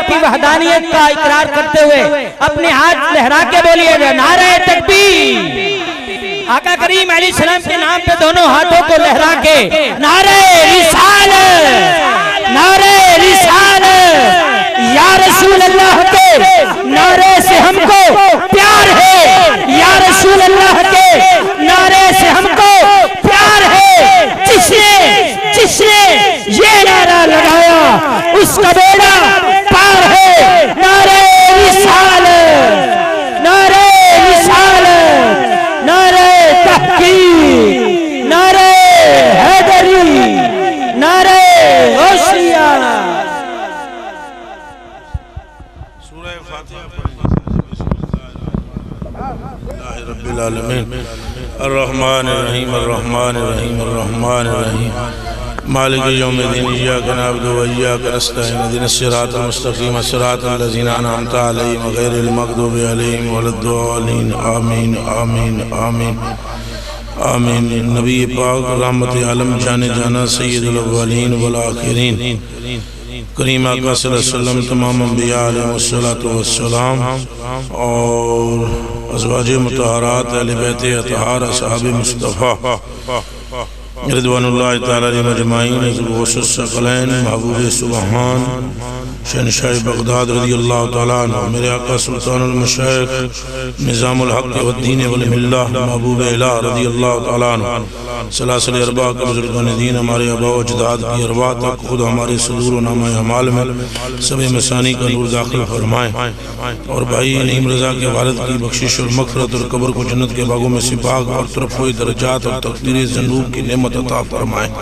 کی وحدانیت کا اقرار کرتے ہوئے اپنے ہاتھ لہرا کے بولیے گا نعرہ تکبیر۔ آقا کریم علیہ السلام کے نام پہ دونوں ہاتھوں کو لہرا کے نعرہ رسالت، نعرہ رسالت، یا رسول اللہ کے نعرے سے ہم کو پیار ہے، یا رسول اللہ کے نعرے سے ہم کو پیار ہے۔ جس نے یہ نعرہ لگایا اس کا بیڑا پار ہے۔ نعرہ رسالت، نعرہ رسالت، نعرہ تحقیق، نعرہ حیدری، نعرہ غوثیہ۔ سورہ فاتحہ رب العالمین الرحمن الرحیم الرحمن الرحیم الرحمن الرحیم مالک یوم الدین ایاک نعبد و ایاک نستعین اهدنا الصراط المستقیم صراط الذین انعمت علیہم غیر المغضوب علیہم ولا الضالین آمین آمین آمین آمین۔ نبی پاک رحمت عالم جانے جانا سید الاولین والآخرین کریم آقا صلی اللہ علیہ وسلم، تمام انبیاء علیہ السلام اور ازواج مطہرات اہل بیت اطہار اصحاب مصطفیٰ رضوان اللہ تعالیٰ علیہ مجمعین، غوث الثقلین محبوب سبحان شہنشاہ بغداد رضی اللہ تعالیٰ عنہ، میرے آقا سلطان المشائخ نظام الحق والدین والملہ محبوب الہ رضی اللہ تعالیٰ عنہ، سلاسل ارباء کے بزرگان دین، ہمارے آباء و اجداد کی ارواح تک خود ہمارے صدور و نامہ اعمال میں سب مسانی کا نور داخل فرمائیں، اور بھائی نعیم رضا کے والد کی بخشش اور مغفرت اور قبر کو جنت کے باغوں میں سے باغ اور ترفع درجات اور تقدیر ذنوب کی نعمت عطا فرمائیں،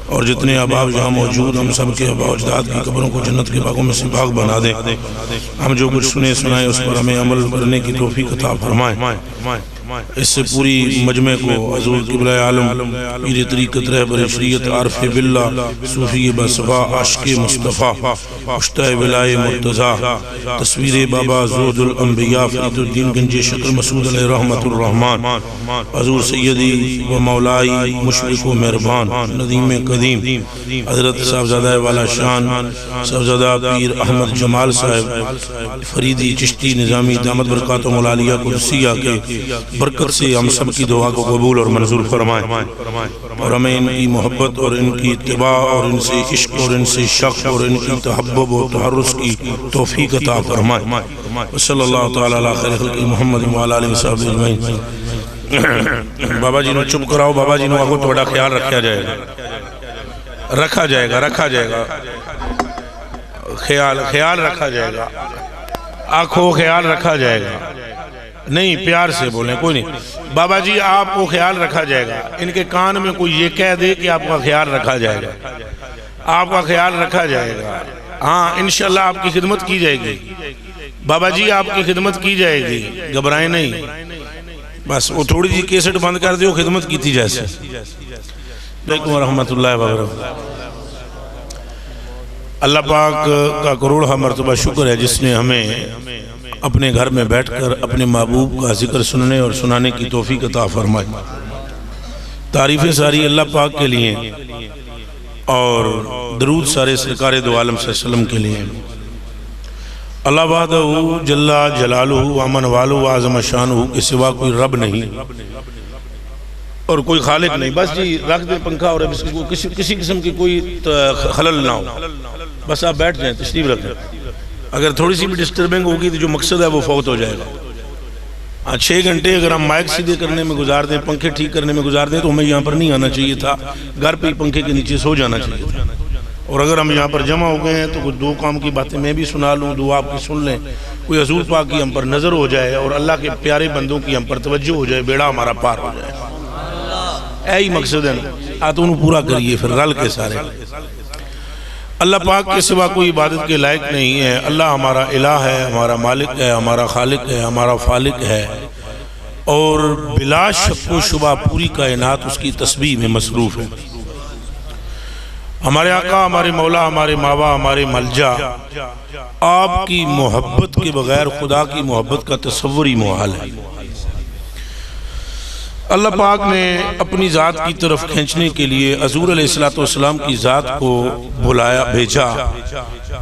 اور جتنے احباب یہاں موجود ہم سب کے آباء و اجداد کی قبروں کو جنت کے باغوں میں سے باغ بنا دیں۔ ہم جو کچھ سنے سنائے اس پر ہمیں عمل کرنے کی توفیق عطا فرمائیں۔ اس سے پوری مجمع کو حضور قبلہ عالم پیر طریقت رہبر شریعت عارف باللہ صوفی بصفا عاشق مصطفیٰ مشتاق ولائے مرتضیٰ تصویر بابا زہد الانبیاء فرید الدین گنجی شکر مسعود علیہ رحمت الرحمن، حضور سیدی و مولائی مشرق و مہربان ندیم قدیم حضرت صاحبزادہ والا شان صاحبزادہ پیر احمد جمال صاحب فریدی چشتی نظامی دامت برکاتہ مولالیہ قدسیہ کے برکت سے ہم سب کی دعا کو قبول اور منظور فرمائیں، اور ہمیں ان کی محبت اور ان کی اتباع اور ان سے عشق اور ان سے شوق اور ان کی تحبب و تحرس کی توفیق عطا فرمائیں۔ صلی اللہ تعالیٰ علی خیر خلق محمد وعلی آلہ وصحبہ اجمعین۔ بابا جی نو چپ کراؤ، بابا جی نو آگو تھوڑا خیال رکھا جائے گا، رکھا جائے گا، رکھا جائے گا، خیال رکھا جائے گا، آنکھوں خیال رکھا جائے گا، نہیں پیار سے بولیں، کوئی نہیں بابا جی آپ کو خیال رکھا جائے گا۔ ان کے کان میں کوئی یہ کہہ دے کہ آپ کا خیال رکھا جائے گا، آپ کا خیال رکھا جائے گا، ہاں انشاءاللہ آپ کی خدمت کی جائے گی، بابا جی آپ کی خدمت کی جائے گی، گھبرائیں نہیں، بس وہ تھوڑی جی کیسٹ بند کر دیو، خدمت کی تھی جیسے۔ علیکم ورحمۃ اللہ وبرکاتہ۔ اللہ پاک کا کروڑہ مرتبہ شکر ہے جس نے ہمیں اپنے گھر میں بیٹھ کر اپنے محبوب کا ذکر سننے اور سنانے کی توفیق عطا فرمائے۔ تعریفیں ساری اللہ پاک کے لیے اور درود سارے سرکار دو عالم صلی اللہ علیہ وسلم کے لیے۔ اللہ وحدہ جل جلالہ ومن والہ وعظم شانہ کے سوا کوئی رب نہیں اور کوئی خالق نہیں۔ بس جی رکھ دیں پنکھا اور کسی قسم کی کوئی خلل نہ ہو، بس آپ بیٹھ جائیں، تشریف رکھیں۔ اگر تھوڑی سی بھی ڈسٹربنگ ہوگی تو جو مقصد ہے وہ فوت ہو جائے گا۔ 6 گھنٹے اگر ہم مائک سیدھے کرنے میں گزار دیں، پنکھے ٹھیک کرنے میں گزار دیں تو ہمیں یہاں پر نہیں آنا چاہیے تھا، گھر پہ پنکھے کے نیچے سو جانا چاہیے تھا۔ اور اگر ہم یہاں پر جمع ہو گئے ہیں تو کچھ 2 کام کی باتیں میں بھی سنا لوں، دعا آپ کی سن لیں، کوئی حضور پاک کی ہم پر نظر ہو جائے اور اللہ کے پیارے بندوں کی ہم پر توجہ ہو جائے، بیڑا ہمارا پار ہو جائے۔ یہی مقصد ہے نا، آتوں پورا کریے پھر رل کے سارے۔ اللہ پاک کے سوا کوئی عبادت کے لائق نہیں ہے۔ اللہ ہمارا الہ ہے، ہمارا مالک ہے، ہمارا خالق ہے، ہمارا فالق ہے، اور بلا شک و شبہ پوری کائنات اس کی تسبیح میں مصروف ہے۔ ہمارے آقا، ہمارے مولا، ہمارے ماوا، ہمارے ملجا، آپ کی محبت کے بغیر خدا کی محبت کا تصور ہی محال ہے۔ اللہ پاک نے اپنی ذات کی طرف کھینچنے کے لیے حضور علیہ السلام کی ذات کو بلایا بھیجا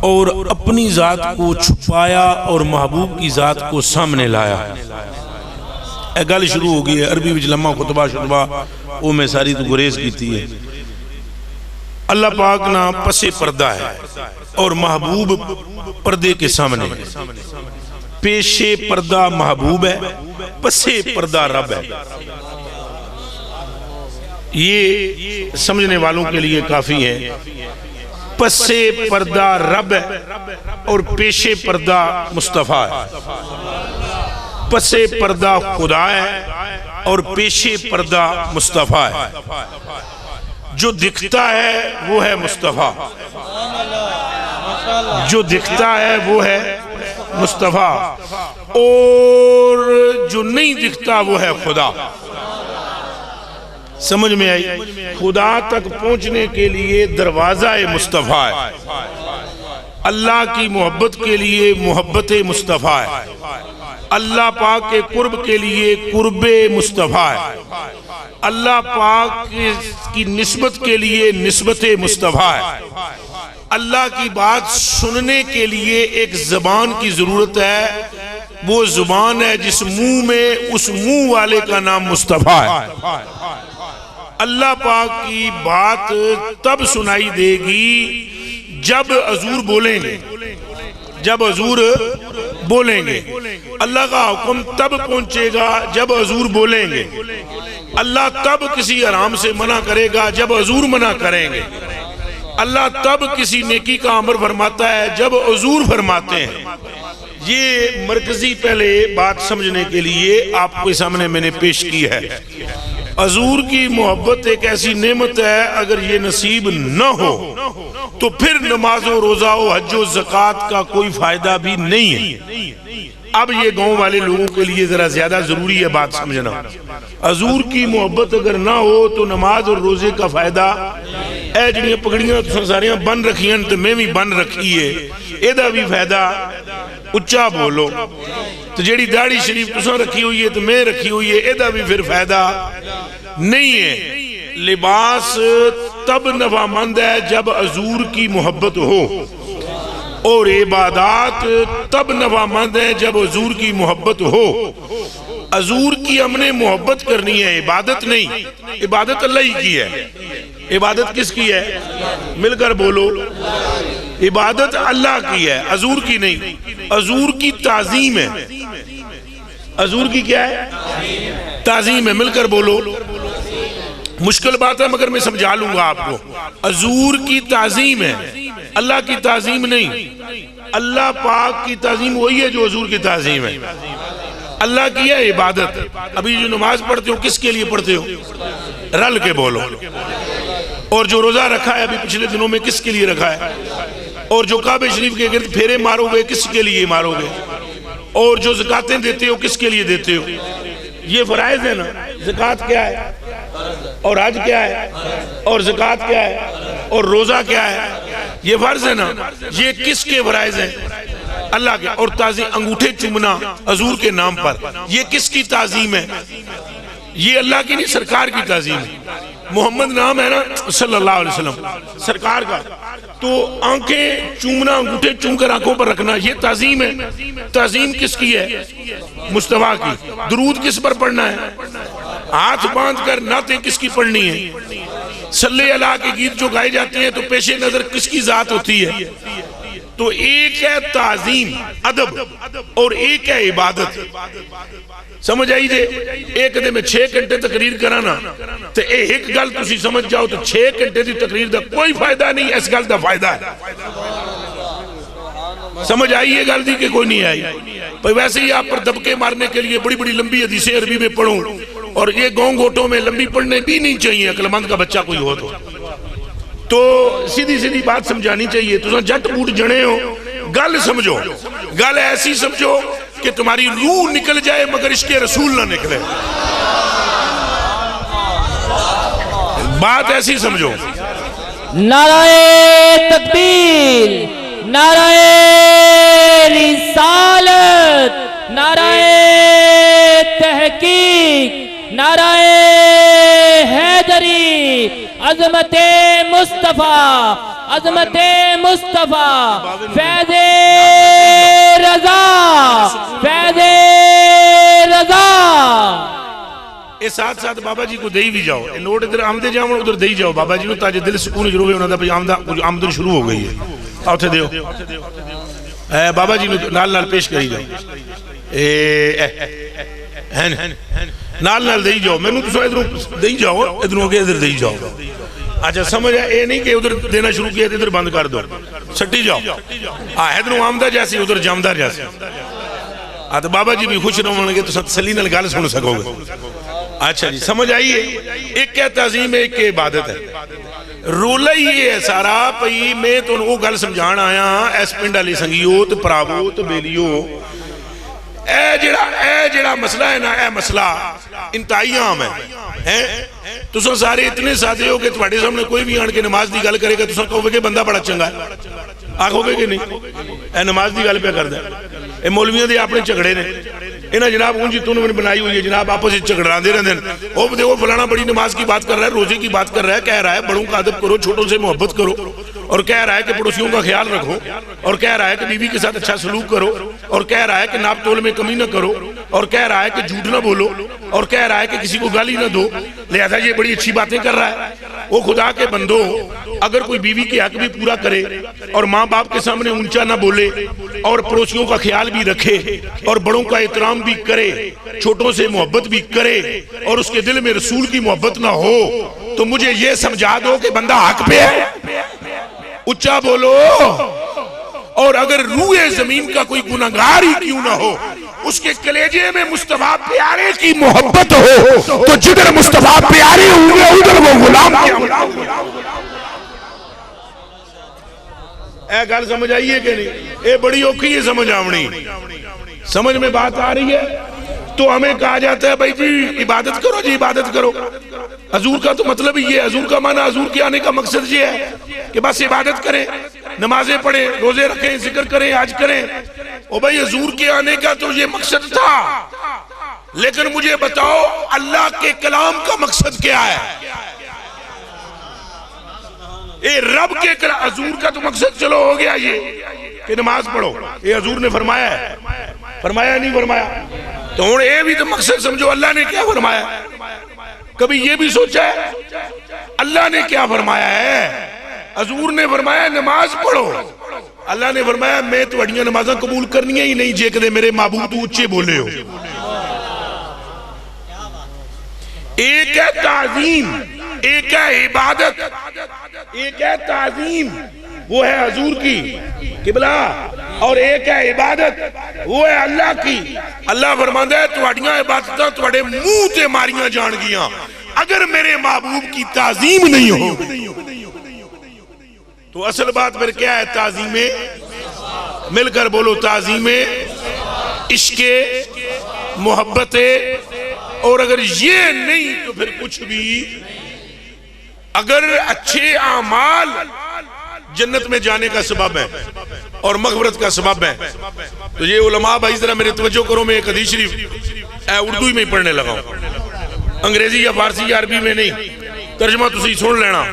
اور اپنی ذات کو چھپایا اور محبوب کی ذات کو سامنے لایا. اے گل شروع ہو گئی ہے عربی وچ لمحہ خطبہ شطبہ وہ میں ساری تو گریز کیتی ہے. اللہ پاک نا پس پردہ ہے اور محبوب پردے کے سامنے. پیش پردہ محبوب ہے، پس پردہ رب ہے. یہ سمجھنے والوں کے لیے کافی ہے. پس پردہ رب ہے اور پیش پردہ مصطفیٰ ہے. پس پردہ خدا ہے اور پیش پردہ مصطفیٰ ہے. جو دکھتا ہے وہ ہے مصطفیٰ، جو دکھتا ہے وہ ہے مصطفیٰ، اور جو نہیں دکھتا وہ ہے خدا. سمجھ میں آئی؟ خدا تک پہنچنے کے لیے دروازہ مصطفیٰ ہے. اللہ کی محبت کے لیے محبت مصطفیٰ ہے. اللہ پاک کے قرب کے لیے قرب مصطفیٰ ہے. اللہ پاک کی نسبت کے لیے نسبت مصطفیٰ ہے. اللہ کی بات سننے کے لیے ایک زبان کی ضرورت ہے. وہ زبان ہے جس منہ میں اس منہ والے کا نام مصطفیٰ ہے. اللہ پاک کی بات تب سنائی دے گی جب حضور بولیں گے. جب حضور بولیں گے. اللہ کا حکم تب پہنچے گا جب حضور بولیں گے. اللہ تب کسی حرام سے منع کرے گا جب حضور منع کریں گے. اللہ تب کسی نیکی کا امر فرماتا ہے جب حضور فرماتے ہیں. یہ مرکزی پہلے بات سمجھنے کے لیے آپ کے سامنے میں نے پیش کی ہے. حضور کی محبت ایک ایسی نعمت ہے، اگر یہ نصیب نہ ہو تو پھر نماز و روزہ و حج و زکوٰۃ کا کوئی فائدہ بھی نہیں ہے. اب یہ گاؤں والے لوگوں کے لیے ذرا زیادہ ضروری ہے بات سمجھنا. حضور کی محبت اگر نہ ہو تو نماز اور روزے کا فائدہ. اے جڑیاں پگڑیاں تو ساریاں بن رکھیاں تو میں بھی بن رکھی ہے، ایدہ بھی فائدہ. اچھا بولو. تو جیڑی داڑھی شریف تساں رکھی ہوئی ہے تو میں رکھی ہوئی ہے، ایدہ بھی پھر فائدہ نہیں ہے. لباس تب نفع مند ہے جب حضور کی محبت ہو، اور عبادات تب نفع مند ہے جب حضور کی محبت ہو. حضور کی ہم نے محبت کرنی ہے، عبادت نہیں. عبادت اللہ ہی کی ہے. عبادت کس کی ہے؟ مل کر بولو. عبادت اللہ کی ہے، حضور کی نہیں. حضور کی تعظیم ہے. حضور کی کیا ہے؟ تعظیم ہے. مل کر بولو. مشکل بات ہے مگر میں سمجھا لوں گا آپ کو. حضور کی تعظیم ہے، اللہ کی تعظیم نہیں. اللہ پاک کی تعظیم وہی ہے جو حضور کی تعظیم ہے. اللہ کی ہے عبادت. ابھی جو نماز پڑھتے ہو کس کے لیے پڑھتے ہو؟ رل کے بولو. اور جو روزہ رکھا ہے ابھی پچھلے دنوں میں کس کے لیے رکھا ہے؟ اور جو کعبہ شریف کے گرد پھیرے مارو گے کس کے لیے مارو گے؟ اور جو زکاتیں دیتے ہو کس کے لیے دیتے ہو؟ یہ فرائض ہے نا. زکات کیا ہے اور حج کیا ہے اور زکات کیا ہے اور روزہ کیا ہے؟ یہ فرض ہے نا. یہ کس کے فرائض ہیں؟ اللہ کے. اور تعظیم انگوٹھے چومنا حضور کے نام پر، یہ کس کی تعظیم ہے؟ یہ اللہ کی نہیں، سرکار کی تعظیم ہے. محمد نام ہے نا صلی اللہ علیہ وسلم، سرکار کا. تو آنکھیں چومنا، انگوٹھے چوم کر آنکھوں پر رکھنا، یہ تعظیم ہے. تعظیم کس کی ہے؟ مصطفیٰ کی. درود کس پر پڑھنا ہے؟ ہاتھ باندھ کر نعتیں کس کی پڑھنی ہے؟ صلی اللہ کے گیت جو گائے جاتے ہیں تو پیش نظر کس کی ذات ہوتی ہے؟ تو ایک ہے تعظیم ادب اور ایک ہے عبادت. سمجھ آئی جے؟ ایک دے میں 6 گھنٹے تقریر کرانا تو ایک گل تسی سمجھ جاؤ تو 6 گھنٹے دی تقریر دا کوئی فائدہ نہیں، اس گل دا فائدہ ہے. سمجھ آئی یہ گل دی کہ کوئی نہیں آئی؟ ویسے ہی آپ پر دبکے مارنے کے لیے بڑی بڑی لمبی حدیثیں عربی میں پڑھوں، اور یہ گاؤں گھوٹوں میں لمبی پڑھنے بھی نہیں چاہیے. عقل مند کا بچہ کوئی ہو تو سیدھی سیدھی بات سمجھانی چاہیے. تو جٹ بوٹ جنے ہو، گل سمجھو. گل ایسی سمجھو کہ تمہاری روح نکل جائے مگر عشق رسول نہ نکلے. بات ایسی سمجھو. نعرہ تکبیر، نعرہ رسالت، نعرہ تحقیق، نعرہ حیدری، عظمت مصطفیٰ، عظمت مصطفیٰ، فیض رضا، فیض رضا۔ اس ساتھ ساتھ بابا جی کو دئی بھی جاؤ، نوٹ ادھر آمدے جاؤ ادھر دئی جاؤ بابا جی کو، تاکہ دل سکون ضرور ہے انہوں دا بھئی آمدن شروع ہو گئی ہے۔ آؤ تھے دیو بابا جی نال نال پیش کری جاؤ، نال نال دئی جاؤ، میں نے تو ادھر دئی جاؤ، ادھر ہو گئے ادھر دئی جاؤ۔ اچھا سمجھ ہے اے نہیں کہ ادھر دینا شروع کیا ادھر بند کر دو، سٹی جاؤ، ادھر آمدہ جیسی ادھر جامدہ جیسی۔ تو بابا جی بھی خوش رہوں گے تو تسلی نال گل سن سکو گے۔ اچھا جی سمجھ آئیے، ایک ہے تعظیم ایک ہے عبادت ہے۔ رولا ہی ہے سارا پئی میں تو وہ گل سمجھان آیا ایس پنڈ علی سنگیو تو پراوو تو بیلیو، اے جڑا مسئلہ ہے نا، اے مسئلہ انتہائی عام ہے۔ تساں سارے اتنے سادے ہو کہ تمہارے سامنے کوئی بھی آن کے نماز دی گل کرے گا تساں کہو گے بندہ بڑا چنگا ہے، آگو گے کہ نہیں؟ اے نماز دی گل پہ کر دے، اے مولویوں دے اپنے جھگڑے نے، انہاں جناب اونجی تو انہوں نے بنائی ہوئی ہے جناب آپس سے جھگڑان دے رہے ہیں، وہ دیکھو فلانا بڑی نماز کی بات کر رہا ہے، روزے کی بات کر رہا ہے، کہہ رہا ہے بڑوں کا ادب کرو، چھوٹوں سے محبت کرو، اور کہہ رہا ہے کہ پڑوسیوں کا خیال رکھو، اور کہہ رہا ہے کہ بیوی کے ساتھ اچھا سلوک کرو، اور کہہ رہا ہے کہ ناپ تول میں کمی نہ کرو، اور کہہ رہا ہے کہ جھوٹ نہ بولو، اور کہہ رہا ہے کہ کسی کو گالی نہ دو، لہذا یہ بڑی اچھی باتیں کر رہا ہے۔ وہ خدا کے بندو اگر کوئی بیوی کے حق بھی پورا کرے اور ماں باپ کے سامنے اونچا نہ بولے اور پڑوسیوں کا خیال بھی رکھے اور بڑوں کا احترام بھی کرے، چھوٹوں سے محبت بھی کرے اور اس کے دل میں رسول کی محبت نہ ہو، تو مجھے یہ سمجھا دو کہ بندہ حق پہ ہے، اچھا بولو۔ اور اگر روح زمین کا کوئی گناہگار ہی کیوں نہ ہو، اس کے کلیجے میں مصطفیٰ پیارے کی محبت ہو، تو جدھر مصطفیٰ پیارے ہوں گے ادھر وہ غلام کیا۔ اے گل سمجھ آئیے کہ نہیں؟ اے بڑی اوکھی ہے سمجھ آونی، سمجھ میں بات آ رہی ہے؟ تو ہمیں کہا جاتا ہے بھائی جی عبادت کرو، جی عبادت کرو۔ حضور کا تو مطلب یہ ہے، حضور کا معنی، حضور کے آنے کا مقصد یہ ہے کہ بس عبادت کریں، نمازیں پڑھیں، روزے رکھیں، ذکر کریں، حج کریں۔ او بھائی حضور کے آنے کا تو یہ مقصد تھا، لیکن مجھے بتاؤ اللہ کے کلام کا مقصد کیا ہے؟ اے رب کے کلام، حضور کا تو مقصد چلو ہو گیا یہ کہ نماز پڑھو، یہ حضور نے فرمایا ہے، فرمایا نہیں فرمایا؟ تو ہوں اے بھی تو مقصد سمجھو اللہ نے کیا فرمایا ہے۔ کبھی یہ بھی سوچا ہے اللہ نے کیا فرمایا ہے؟ حضور نے فرمایا نماز پڑھو، اللہ نے فرمایا میں تو اڑیاں نمازاں قبول کرنی ہی نہیں جے کدے میرے معبود تو اچھے بولے ہو۔ ایک ہے تعظیم، ایک ہے عبادت، ایک ہے تعظیم وہ ہے حضور کی قبلہ، اور ایک ہے عبادت وہ ہے اللہ کی۔ اللہ فرماتا ہے تواڈیاں عبادتاں تواڈے منہ تے ماریاں جان گیاں اگر میرے محبوب کی تعظیم نہیں ہو۔ تو اصل بات پھر کیا ہے؟ تعظیم، مل کر بولو، تعظیم عشق محبت، اور اگر یہ نہیں تو پھر کچھ بھی۔ اگر اچھے اعمال جنت میں جانے کا سبب ہے اور مغفرت کا سبب ہے، تو یہ علماء بھائی ذرا میرے توجہ کرو، میں ایک حدیث شریف اردو ہی میں پڑھنے لگا ہوں، انگریزی یا فارسی یا عربی میں نہیں، ترجمہ تسی سن لینا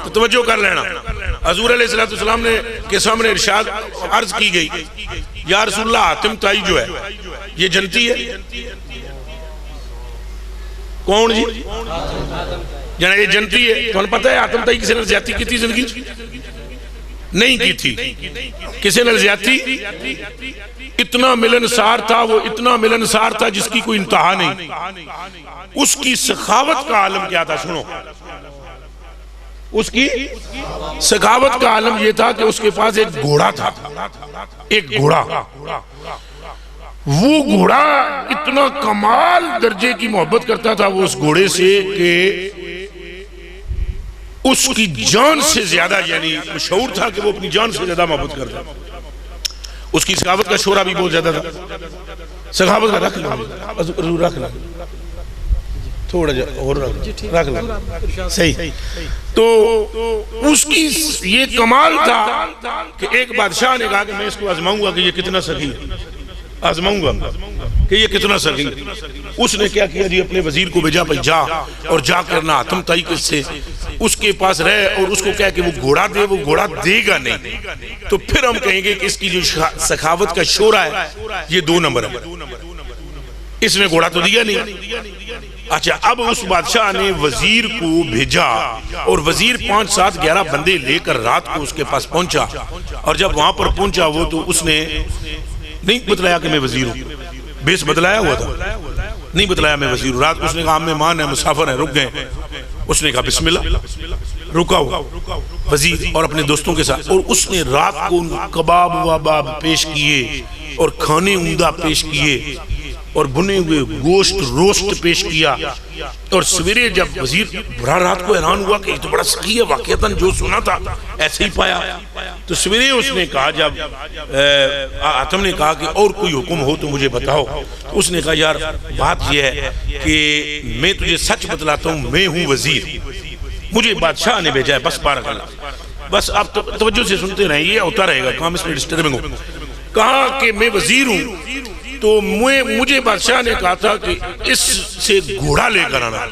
تو توجہ کر لینا۔ حضور علیہ السلام نے کے سامنے ارشاد عرض کی گئی، یا رسول اللہ حاتم تائی جو ہے یہ جنتی ہے؟ کون جی؟ جنہاں یہ جنتی ہے، تو انہوں پتہ ہے حاتم تائی کسی نے زیادتی کی تھی زندگی؟ نہیں کی تھی۔ کسی نے زیادتی؟ اتنا ملنسار تھا وہ، اتنا ملنسار تھا جس کی کوئی انتہا نہیں۔ اس کی سخاوت کا عالم کیا تھا؟ سنو، اس کی سخاوت کا عالم یہ تھا کہ اس کے پاس ایک گھوڑا تھا، ایک گھوڑا، وہ گھوڑا اتنا کمال درجے کی محبت کرتا تھا وہ اس گھوڑے سے کہ اس کی جان سے زیادہ، یعنی مشہور تھا کہ وہ اپنی جان سے زیادہ محبت کرتا۔ اس کی سخاوت کا شعرہ بھی بہت زیادہ تھا۔ سخاوت کا رکھ لیں، تھوڑا جا اور رکھ لیں، صحیح۔ تو اس کی یہ کمال تھا کہ ایک بادشاہ نے کہا کہ میں اس کو آزماؤں گا کہ یہ کتنا سخی ہے۔ آزماؤں گا کہ یہ کتنا سخی. اس نے کیا کیا جی, اپنے وزیر کو بھیجا, بھائی جا اور جا کرنا حاتم طائی کس سے اس کے پاس رہے اور اس کو کہا کہ وہ گھوڑا دے. وہ گھوڑا دے گا نہیں تو پھر ہم کہیں گے کہ اس کی جو سخاوت کا شورا ہے یہ 2 نمبر ہے. اس نے گھوڑا تو دیا نہیں. اچھا, اب اس بادشاہ نے وزیر کو بھیجا اور وزیر 5 7 11 بندے لے کر رات کو اس کے پاس پہنچا, اور جب وہاں پر پہنچا وہ تو اس نے نہیں بتلایا کہ میں وزیر ہوں. بیس بتلایا ہوا تھا, نہیں بتلایا میں وزیر ہوں. رات کو اس نے کہا ہم مہمان ہیں, مسافر ہیں, رک گئے. اس نے کہا بسم اللہ, رکا ہوا وزیر اور اپنے دوستوں کے ساتھ, اور اس نے رات کو کباب وباب پیش کیے اور کھانے عمدہ پیش کیے اور بنے ہوئے گوشت روسٹ پیش کیا. اور سویرے جب وزیر برا رات کو حیران ہوا کہ یہ تو بڑا سخی ہے, واقعتاً جو سنا تھا ایسے ہی پایا. تو سویرے اس نے کہا, جب حاتم نے کہا کہ اور کوئی حکم ہو تو مجھے بتاؤ. تو اس نے کہا یار بات یہ ہے کہ میں تجھے سچ بتلاتا ہوں, میں ہوں وزیر, مجھے بادشاہ نے بھیجا ہے, بس بارک اللہ. بس آپ توجہ سے سنتے رہیں, یہ ہوتا رہے گا کام اس میں ڈسٹربنگ ہو. کہا کہ میں وزیر ہوں تو مجھے بادشاہ نے کہا تھا کہ اس سے گھوڑا لے کر آنا.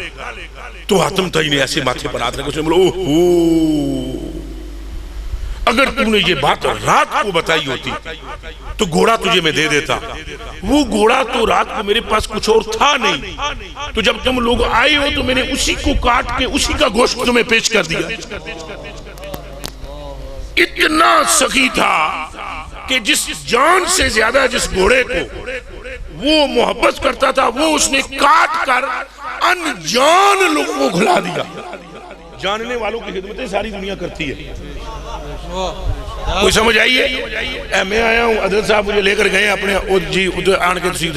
تو حاتم طائی نے ایسے ماتھے پر ہاتھ رکھا, اس نے بولا اوہ, اگر تم نے یہ بات رات کو بتائی ہوتی تو گھوڑا تجھے میں دے دیتا. وہ گھوڑا تو رات کو میرے پاس کچھ اور تھا نہیں, تو جب تم لوگ آئے ہو تو میں نے اسی کو کاٹ کے اسی کا گوشت تمہیں پیش کر دیا. اتنا سخی تھا کہ جس جان سے زیادہ جس گھوڑے کو وہ محبت کرتا تھا وہ اس نے کاٹ کر انجان لوگوں کو کھلا دیا. جاننے والوں کی خدمتیں ساری دنیا کرتی ہے. کوئی سمجھ آئیے؟ میں آیا ہوں, حضرت صاحب مجھے لے کر گئے اپنے جی ادھر آن کے تسی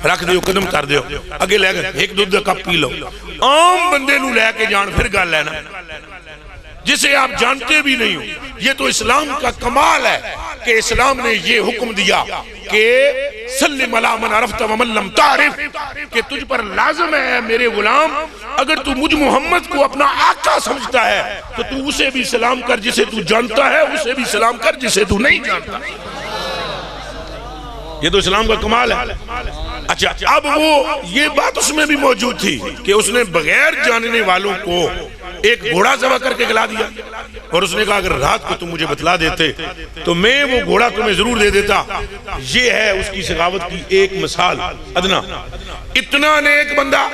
رکھ دیو, قدم کر دیو, اگے لے کر ایک دودھ کپ پی لو. عام بندے نو لے کے جان پھر گل لینا جسے آپ جانتے بھی نہیں ہو. یہ تو اسلام کا کمال ہے کہ اسلام نے یہ حکم دیا کہ سلم علی من عرفت ومن لم تعرف, کہ تجھ پر لازم ہے میرے غلام, اگر تو مجھ محمد کو اپنا آقا سمجھتا ہے تو تو اسے بھی سلام کر جسے تو جانتا ہے, اسے بھی سلام کر جسے تو نہیں جانتا. یہ تو اسلام کا کمال ہے. اچھا, اب وہ یہ بات اس میں بھی موجود تھی کہ اس نے بغیر جاننے والوں کو ایک گھوڑا ذبح کر کے کھلا دیا, اور اس نے کہا اگر رات کو تم مجھے بتلا دیتے تو میں وہ گھوڑا تمہیں ضرور دے دیتا. یہ ہے اس کی سخاوت کی ایک مثال ادنا. اتنا نیک بندہ,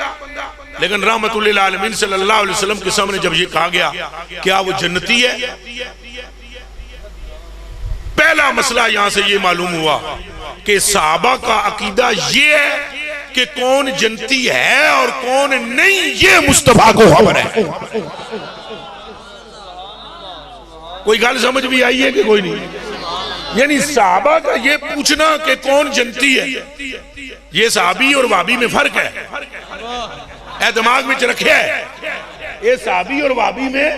لیکن رحمت للعالمین صلی اللہ علیہ وسلم کے سامنے جب یہ کہا گیا کیا وہ جنتی ہے, پہلا مسئلہ یہاں سے یہ معلوم ہوا کہ صحابہ کا عقیدہ یہ ہے کہ کون جنتی ہے اور کون نہیں, یہ مصطفیٰ کو خبر ہے. کوئی گل سمجھ بھی آئی ہے کہ کوئی نہیں؟ یعنی صحابہ کا یہ پوچھنا کہ کون جنتی ہے, یہ صحابی اور وابی میں فرق ہے. اے دماغ میں رکھے ہے, یہ صحابی اور وابی میں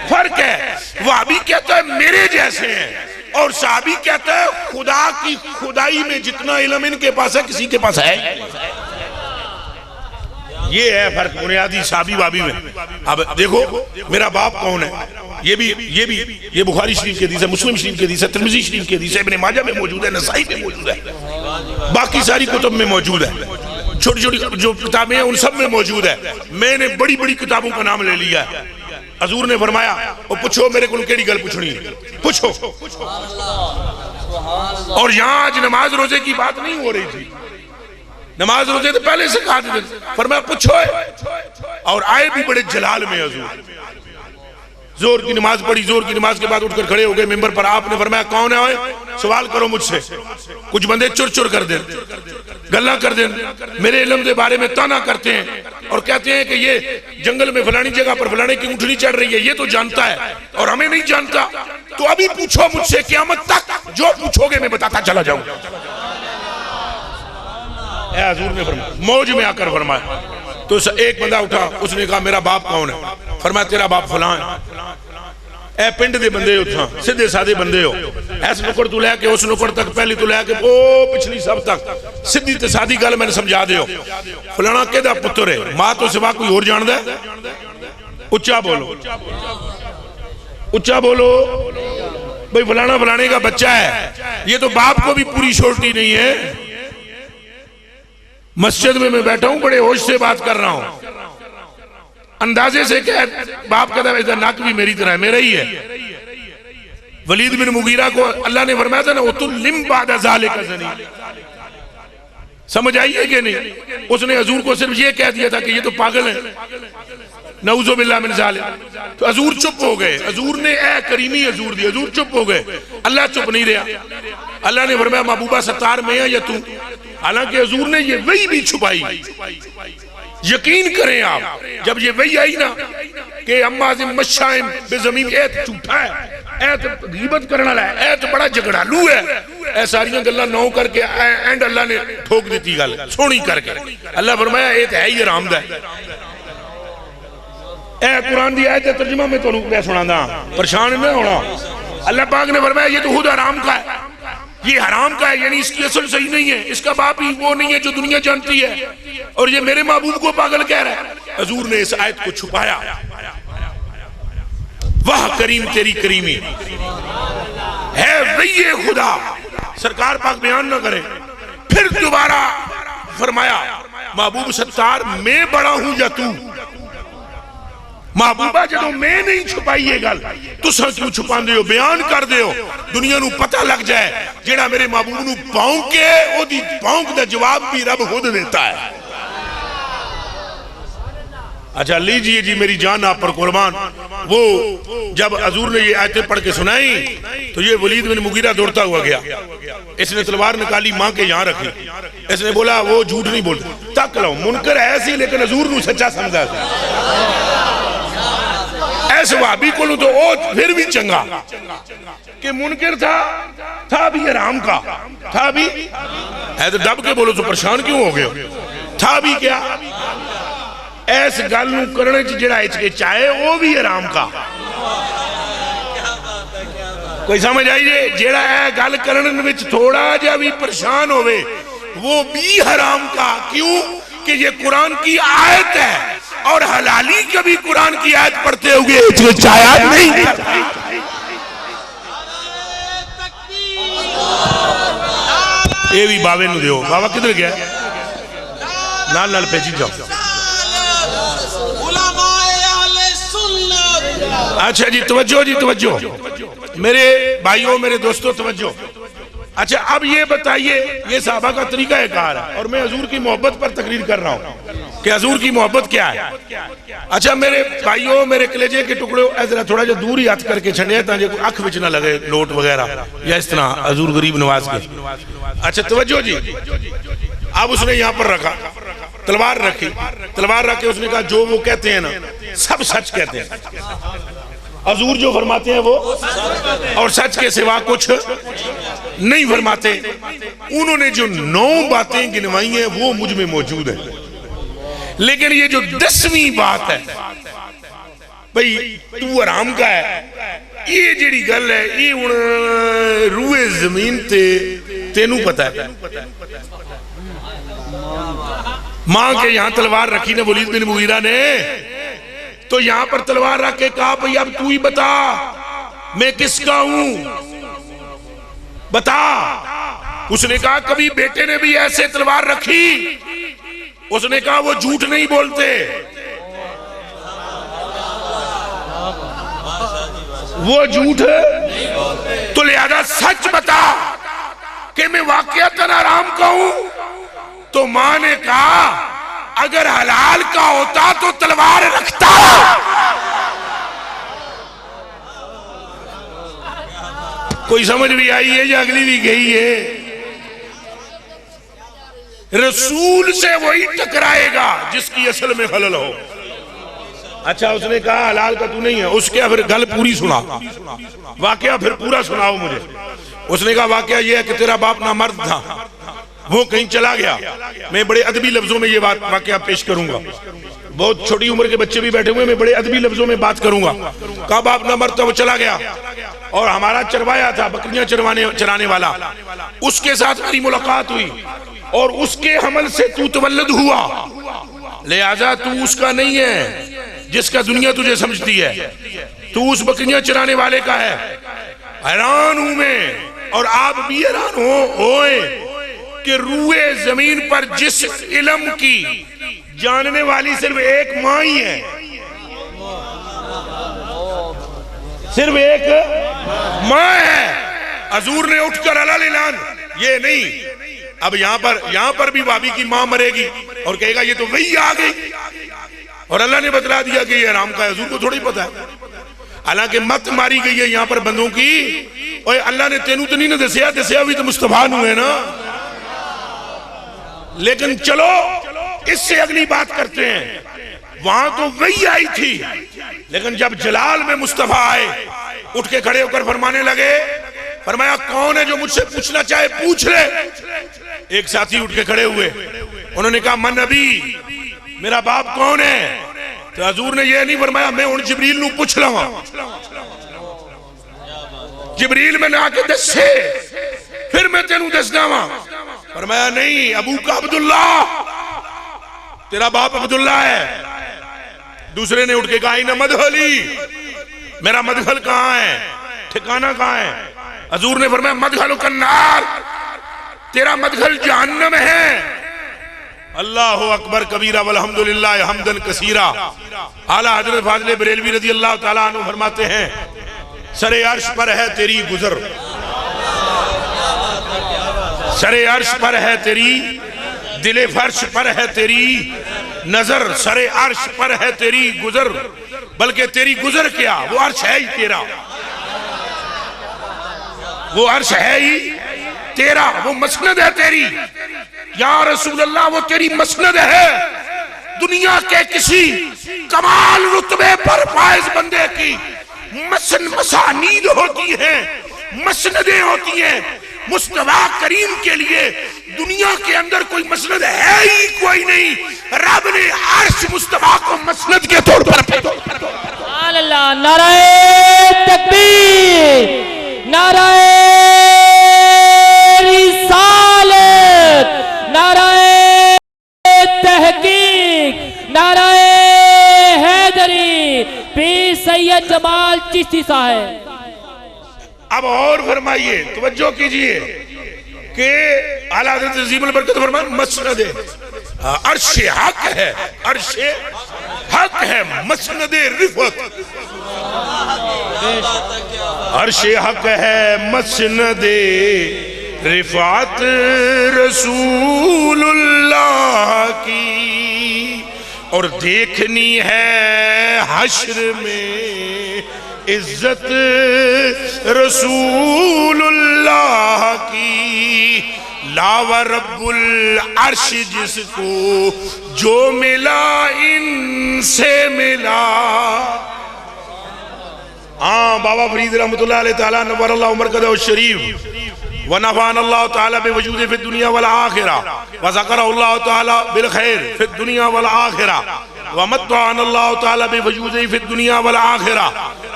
فرق ہے. وابی کہتا ہے میرے جیسے ہیں, اور صحابی کہتا ہے خدا کی خدائی میں جتنا علم ان کے پاس ہے کسی کے پاس ہے. یہ ہے فرق بنیادی صحابی وابی میں. اب دیکھو میرا باپ کون ہے, یہ بخاری شریف کی حدیث ہے, مسلم شریف کی حدیث ہے, ترمذی شریف کی حدیث ہے, ابن ماجہ میں موجود ہے, نسائی میں موجود ہے, باقی ساری کتب میں موجود ہے, چھوٹی چھوٹی جو کتابیں ہیں ان سب میں موجود ہے. میں نے بڑی بڑی کتابوں کا نام لے لیا ہے. حضور نے فرمایا اور پوچھو میرے کو کیڑی گل پوچھنی ہے, پوچھو. اور یہاں آج نماز روزے کی بات نہیں ہو رہی تھی, نماز روزے تو پہلے سے کہا تھے, فرمایا پوچھو. اور آئے بھی بڑے جلال میں حضور. زور کی نماز پڑھی, زور کی نماز کے بعد اٹھ کر کھڑے ہو گئے ممبر پر. آپ نے فرمایا کون ہے, سوال کرو مجھ سے. کچھ بندے چر چر کر دیں, گلہ کر دیں, میرے علم کے بارے میں تانا کرتے ہیں اور کہتے ہیں کہ یہ جنگل میں فلانی جگہ پر فلانے کی اونٹنی چڑھ رہی ہے, یہ تو جانتا ہے اور ہمیں نہیں جانتا. تو ابھی پوچھو مجھ سے, قیامت تک جو پوچھو گے میں بتاتا چلا جاؤں. اے حضور نے فرمایا, موج میں آ کر فرمایا. تو ایک بندہ اٹھا, اس نے کہا میرا باپ کون ہے, فرمایا تیرا باپ فلاں ہے. اے پنڈ دے بندے ہو, تھا سیدھے سادے بندے ہو, ایس نکڑ تو لے کے اس نکڑ تک, پہلی تو لے کے وہ پچھلی سب تک سیدھی تے سادی گل میں نے سمجھا دے ہو. فلانا کہدا پتر ہے, ماں تو سوا کوئی اور جان دے. اچھا بولو, اچھا بولو بھئی, فلانا فلانے کا بچہ ہے. یہ تو باپ کو بھی پوری شورٹی نہیں ہے, مسجد میں بیٹھا ہوں، بڑے ہوش سے بات کر رہا ہوں، اندازے سے کہ باپ کا دعویٰ ناک بھی میری طرح ہے، میرا ہی ہے۔ ولید بن مغیرہ کو اللہ نے فرمایا تھا نا اُتُلِّمْ بَعْدَ ذَلِكَ زَنِيمٍ، سمجھ آئیے کہ نہیں؟ اس نے حضور کو صرف یہ کہہ دیا تھا کہ یہ تو پاگل ہے، نعوذ باللہ من ذالک۔ تو حضور چپ ہو گئے، حضور نے اے کریمی حضور دی، حضور چپ ہو گئے، اللہ چپ نہیں رہا۔ اللہ نے فرمایا محبوبہ ستار میں ہے یا تو؟ حالانکہ حضور نے یہ وحی بھی چھپائی۔ یقین کریں آپ، جب یہ وحی آئی نا کہ امازم مشائم بزمین، ایت جھوٹا ہے، ایت غیبت کرنا ہے، ایت بڑا جھگڑالو ہے، اے ساریاں گلاں نو کر کے اینڈ اللہ نے ٹھوک دیتی گل سونی کر کے۔ اللہ فرمایا ایت ہے ہی حرام دا، اے قرآن دی آیت ترجمہ میں تو میں سنا دا، پریشان نہ ہونا۔ اللہ پاک نے فرمایا یہ تو خود حرام کا ہے، یہ حرام کا ہے، یعنی اس کی اصل صحیح نہیں ہے، اس کا باپ ہی وہ نہیں ہے جو دنیا جانتی ہے، اور یہ میرے محبوب کو پاگل کہہ رہا ہے۔ حضور نے اس آیت کو چھپایا۔ واہ کریم تیری کریمی ہے وحی خدا، سرکار پاک بیان نہ کرے۔ پھر دوبارہ فرمایا محبوب ستار میں بڑا ہوں یا تو؟ محبوبہ جدو میں نہیں چھپائی یہ گل تساں کیوں چھپان دے ہو؟ بیان کر دے ہو، دنیا نو پتہ لگ جائے، جیڑا میرے محبوب نو پاؤنکے او دی پاؤنک دا جواب بھی رب خود دیتا ہے۔ اچھا لیجئے جی میری جان آپ پر قربان، وہ جب حضور نے یہ آیتیں پڑھ کے سنائی تو یہ ولید بن مغیرہ دوڑتا ہوا گیا، اس نے تلوار نکالی ماں کے یہاں رکھی، اس نے بولا وہ جھوٹ نہیں بولتا، تک لو منکر ایسی لیکن حضور نو سچا سمجھا تھا۔ ایسے وہابی کو تو او پھر بھی چنگا کہ منکر تھا بھی حرام کا، تھا بھی ہے تو دب کے بولو تو پریشان کیوں ہو گئے؟ تھا بھی کیا ایس گل نو کرنے جڑا چاہے وہ بھی حرام کا۔ کوئی سمجھ آئیے جڑا ہے گل کرنے وچ تھوڑا جا بھی پریشان ہوئے وہ بھی حرام کا، کیوں کہ یہ قرآن کی آیت ہے، اور حلالی کبھی قرآن کی آیت پڑھتے ہوئے چاہیت نہیں کرتی۔ یہ بھی باوے نو دیو، بابا کدھر گیا؟ نال نال پیچی جاؤ۔ اچھا جی توجہ جی توجہ، میرے بھائیوں میرے دوستوں توجہ۔ اچھا اب یہ بتائیے، یہ صحابہ کا طریقہ کار ہے، اور میں حضور کی محبت پر تقریر کر رہا ہوں کہ حضور کی محبت کیا ہے۔ اچھا میرے بھائیوں میرے کلیجے کے ٹکڑوں ذرا تھوڑا جا دور ہی ہاتھ کر کے چھنڈے تاکہ کوئی اکھ وچ نہ لگے لوٹ وغیرہ یا اس طرح حضور غریب نواز کے۔ اچھا توجہ جی، اب اس نے یہاں پر رکھا، تلوار رکھی، تلوار رکھ کے اس نے کہا جو وہ کہتے ہیں نا سب سچ کہتے ہیں، حضور جو فرماتے ہیں وہ اور سچ کے سوا کچھ نہیں فرماتے۔ انہوں نے جو 9 باتیں گنوائی ہیں وہ مجھ میں موجود ہیں، لیکن یہ جو 10ویں بات ہے بھئی تو حرام کا ہے، یہ جڑی گل ہے یہ روئے زمین تینوں پتہ ہے۔ ماں کے یہاں تلوار رکھی نے ولید بن مغیرہ نے، تو یہاں پر تلوار رکھ کے کہا بھئی اب تو ہی بتا میں کس کا ہوں، بتا۔ اس نے کہا کبھی بیٹے نے بھی ایسے تلوار رکھی؟ اس نے کہا وہ جھوٹ نہیں بولتے، وہ جھوٹ تو لہذا سچ بتا کہ میں واقعتاً حرام کا ہوں۔ تو ماں نے کہا اگر حلال کا ہوتا تو تلوار رکھتا۔ کوئی سمجھ بھی آئی ہے یا اگلی بھی گئی ہے؟ رسول سے وہی ٹکرائے گا جس کی اصل میں خلل ہو۔ اچھا اس نے کہا حلال کا تو نہیں ہے، اس کے پھر گل پوری سنا، واقعہ پھر پورا سناؤ مجھے۔ اس نے کہا واقعہ یہ ہے کہ تیرا باپ نامرد تھا، وہ کہیں چلا گیا، میں بڑے ادبی لفظوں میں یہ بات واقعہ پیش کروں گا، بہت چھوٹی عمر کے بچے بھی بیٹھے ہوئے، میں بڑے ادبی لفظوں میں بات کروں گا۔ کہا باپ نامرد تھا، وہ چلا گیا، اور ہمارا چروایا تھا بکریاں چرانے والا، اس کے ساتھ میری ملاقات ہوئی اور اس کے حمل سے تو تولد ہوا، لہذا تو اس کا نہیں ہے جس کا دنیا تجھے سمجھتی ہے، تو اس بکریاں چرانے والے کا ہے۔ حیران ہوں میں اور آپ بھی حیران ہوئے کہ روئے زمین پر جس علم کی جاننے والی صرف ایک ماں ہی ہے، صرف ایک ماں ہے۔ حضور نے اٹھ کر اعلان، یہ نہیں اب یہاں پر بھی بابی کی ماں مرے گی اور کہے گا یہ تو وہی آ گئی، اور اللہ نے بتلا دیا کہ یہ حرام کا ہے، حضور کو تھوڑی پتا ہے۔ حالانکہ مت ماری گئی ہے یہاں پر بندوں کی، اور اللہ نے تینوں تو نہیں نہ دسیا بھی تو مصطفیٰ نو ہے نا۔ لیکن چلو اس سے اگلی بات کرتے ہیں، وہاں تو وہی آئی تھی، لیکن جب جلال میں مصطفیٰ آئے اٹھ کے کھڑے ہو کر فرمانے لگے، فرمایا کون ہے جو مجھ سے پوچھنا چاہے پوچھ لے۔ ایک ساتھی اٹھ کے کھڑے ہوئے، انہوں نے کہا من نبی، میرا باپ کون ہے؟ تو حضور نے یہ نہیں فرمایا میں ان جبریل نو پوچھ لوں، جبریل میں نہ آ کے دسے پھر میں تینوں دس داواں۔ فرمایا نہیں، ابو کا عبداللہ، تیرا باپ عبداللہ ہے۔ دوسرے نے اٹھ کے کہا اینا مدخلی، میرا مدخل کہاں ہے، ٹھکانہ کہاں ہے؟ حضور نے فرمایا مدخل النار، تیرا مدخل جہنم ہے۔ اللہ اکبر کبیرہ والحمدللہ حمدن کثیرہ۔ اعلیٰ حضرت فاضل بریلوی رضی اللہ تعالیٰ عنہ فرماتے ہیں سر عرش پر ہے تیری گزر، سر عرش پر ہے تیری، دل فرش پر ہے تیری نظر، سر عرش پر ہے تیری گزر، بلکہ تیری گزر کیا، وہ عرش ہے ہی تیرا، وہ عرش ہے ہی تیرا، وہ مسند ہے تیری یا رسول اللہ، وہ تیری مسند ہے۔ دنیا کے کسی کمال رتبے پر فائز بندے کی مسانید ہوتی ہیں، مسندیں ہوتی ہیں، مصطفیٰ کریم کے لیے دنیا کے اندر کوئی مسند ہے ہی کوئی نہیں۔ رب نے عرش مصطفیٰ کو مسند کے طور پر سبحان اللہ، نعرہ تکبیر، نعرہ رسالت، نعرہ تحقیق، نعرہ حیدری، پیر سید جمال چشتی صاحب۔ اب اور فرمائیے، توجہ کیجئے کہ اعلیٰ حضرت عظیم البرکت فرمان مسند عرش حق ہے، عرش حق ہے، مسند رفعت، عرش حق ہے مسند رفعت رسول اللہ کی، اور دیکھنی ہے حشر میں عزت رسول اللہ کی، لاوہ رب العرش جس کو جو ملا ان سے ملا۔ ہاں بابا فرید رحمت اللہ علیہ تعالیٰ نور اللہ عمر قدہ الشریف ونفعنا اللہ تعالیٰ بوجودہ فی الدنیا والآخرہ وذکرہ اللہ تعالیٰ بالخیر فی الدنیا والآخرہ ومتعنا اللہ تعالیٰ بوجودہ فی الدنیا والآخرہ۔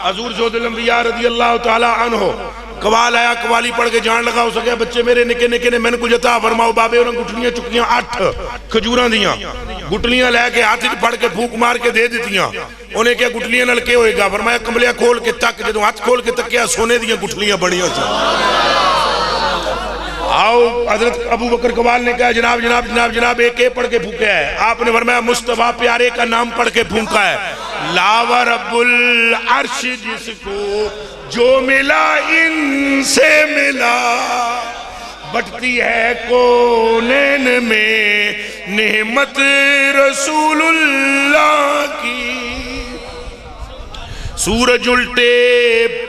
حضور سید الانبیاء رضی اللہ تعالیٰ عنہ قوال آیا، قوالی پڑھ کے جان لگا، ہو سکے بچے میرے نکے نکے نے میں نے کچھ عطا فرماؤ، بابے انہوں گٹھلیاں چکیاں 8 کھجوراں دیاں، گٹھلیاں لے کے ہاتھ پڑھ کے پھوک مار کے دے دیتیاں۔ انہیں کیا گٹھلیاں نل کے ہوئے گا؟ فرمایا کملیاں کھول کے تک، جدوں ہاتھ کھول کے تک کیا سونے دیاں گٹھلیاں بڑیاں سے۔ آؤ حضرت ابو بکر قوال نے کہا جناب جناب جناب جناب ایک پڑھ کے پھونکا ہے، آپ نے فرمایا مصطفیٰ پیارے کا نام پڑھ کے پھونکا ہے، لاوہ رب العرش جس کو جو ملا ان سے ملا، بٹتی ہے کونین میں نعمت رسول اللہ کی، سورج الٹے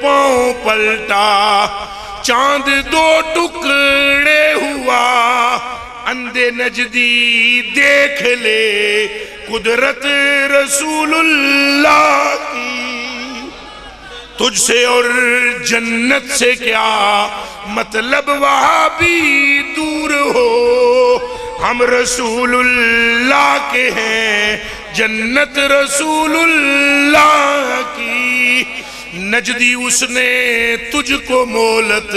پاؤں پلٹا چاند 2 ٹکڑے ہوا، اندھے نجدی دیکھ لے قدرت رسول اللہ کی، تجھ سے اور جنت سے کیا مطلب وہاں بھی دور ہو، ہم رسول اللہ کے ہیں جنت رسول اللہ کی، نجدی اس نے تجھ کو مولت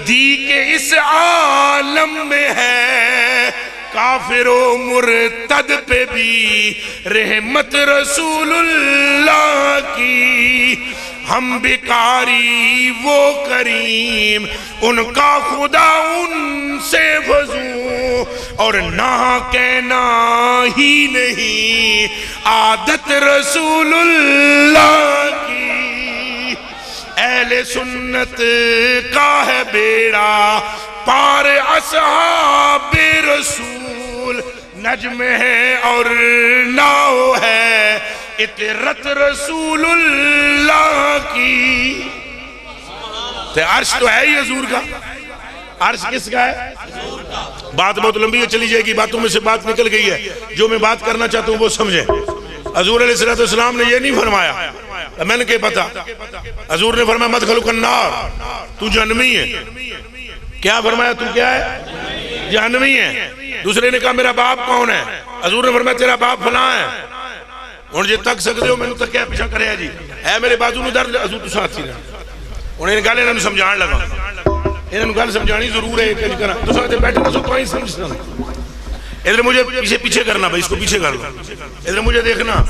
دی کہ اس عالم میں ہے، کافر و مرتد پہ بھی رحمت رسول اللہ کی، ہم بیکاری وہ کریم ان کا خدا ان سے وضو اور نہ کہنا ہی نہیں عادت رسول اللہ کی اہل سنت کا ہے بیڑا پار اصحاب رسول نجم ہے اور ناؤ ہے اطرت رسول اللہ کی تو عرش تو ہے ہی حضور کا عرش کس کا ہے بات بہت لمبی ہے چلی جائے گی باتوں میں سے بات نکل گئی ہے جو میں بات کرنا چاہتا ہوں وہ سمجھیں حضور علیہ السلام نے یہ نہیں فرمایا میں نے کہ پتا حضور نے فرمایا مدخلک النار تو جہنمی ہے کیا فرمایا تو کیا ہے جہنمی ہے دوسرے نے کہا میرا باپ کون ہے حضور نے فرمایا تیرا باپ فلاں ہے ہن جے تک سکدے ہو مینوں تکیا پیچھا کریا جی اے میرے بازو نوں درد حضور تو ساتھ ہی رہا ہن گل انہاں نوں سمجھان لگا انہاں نوں گل سمجھانی ضرور ہے کہ کرا تو ساتھ بیٹھے نہ سو کوئی سمجھنا ادھر مجھے پیچھے کرنا بھائی اس کو پیچھے کر لو ادھر مجھے دیکھنا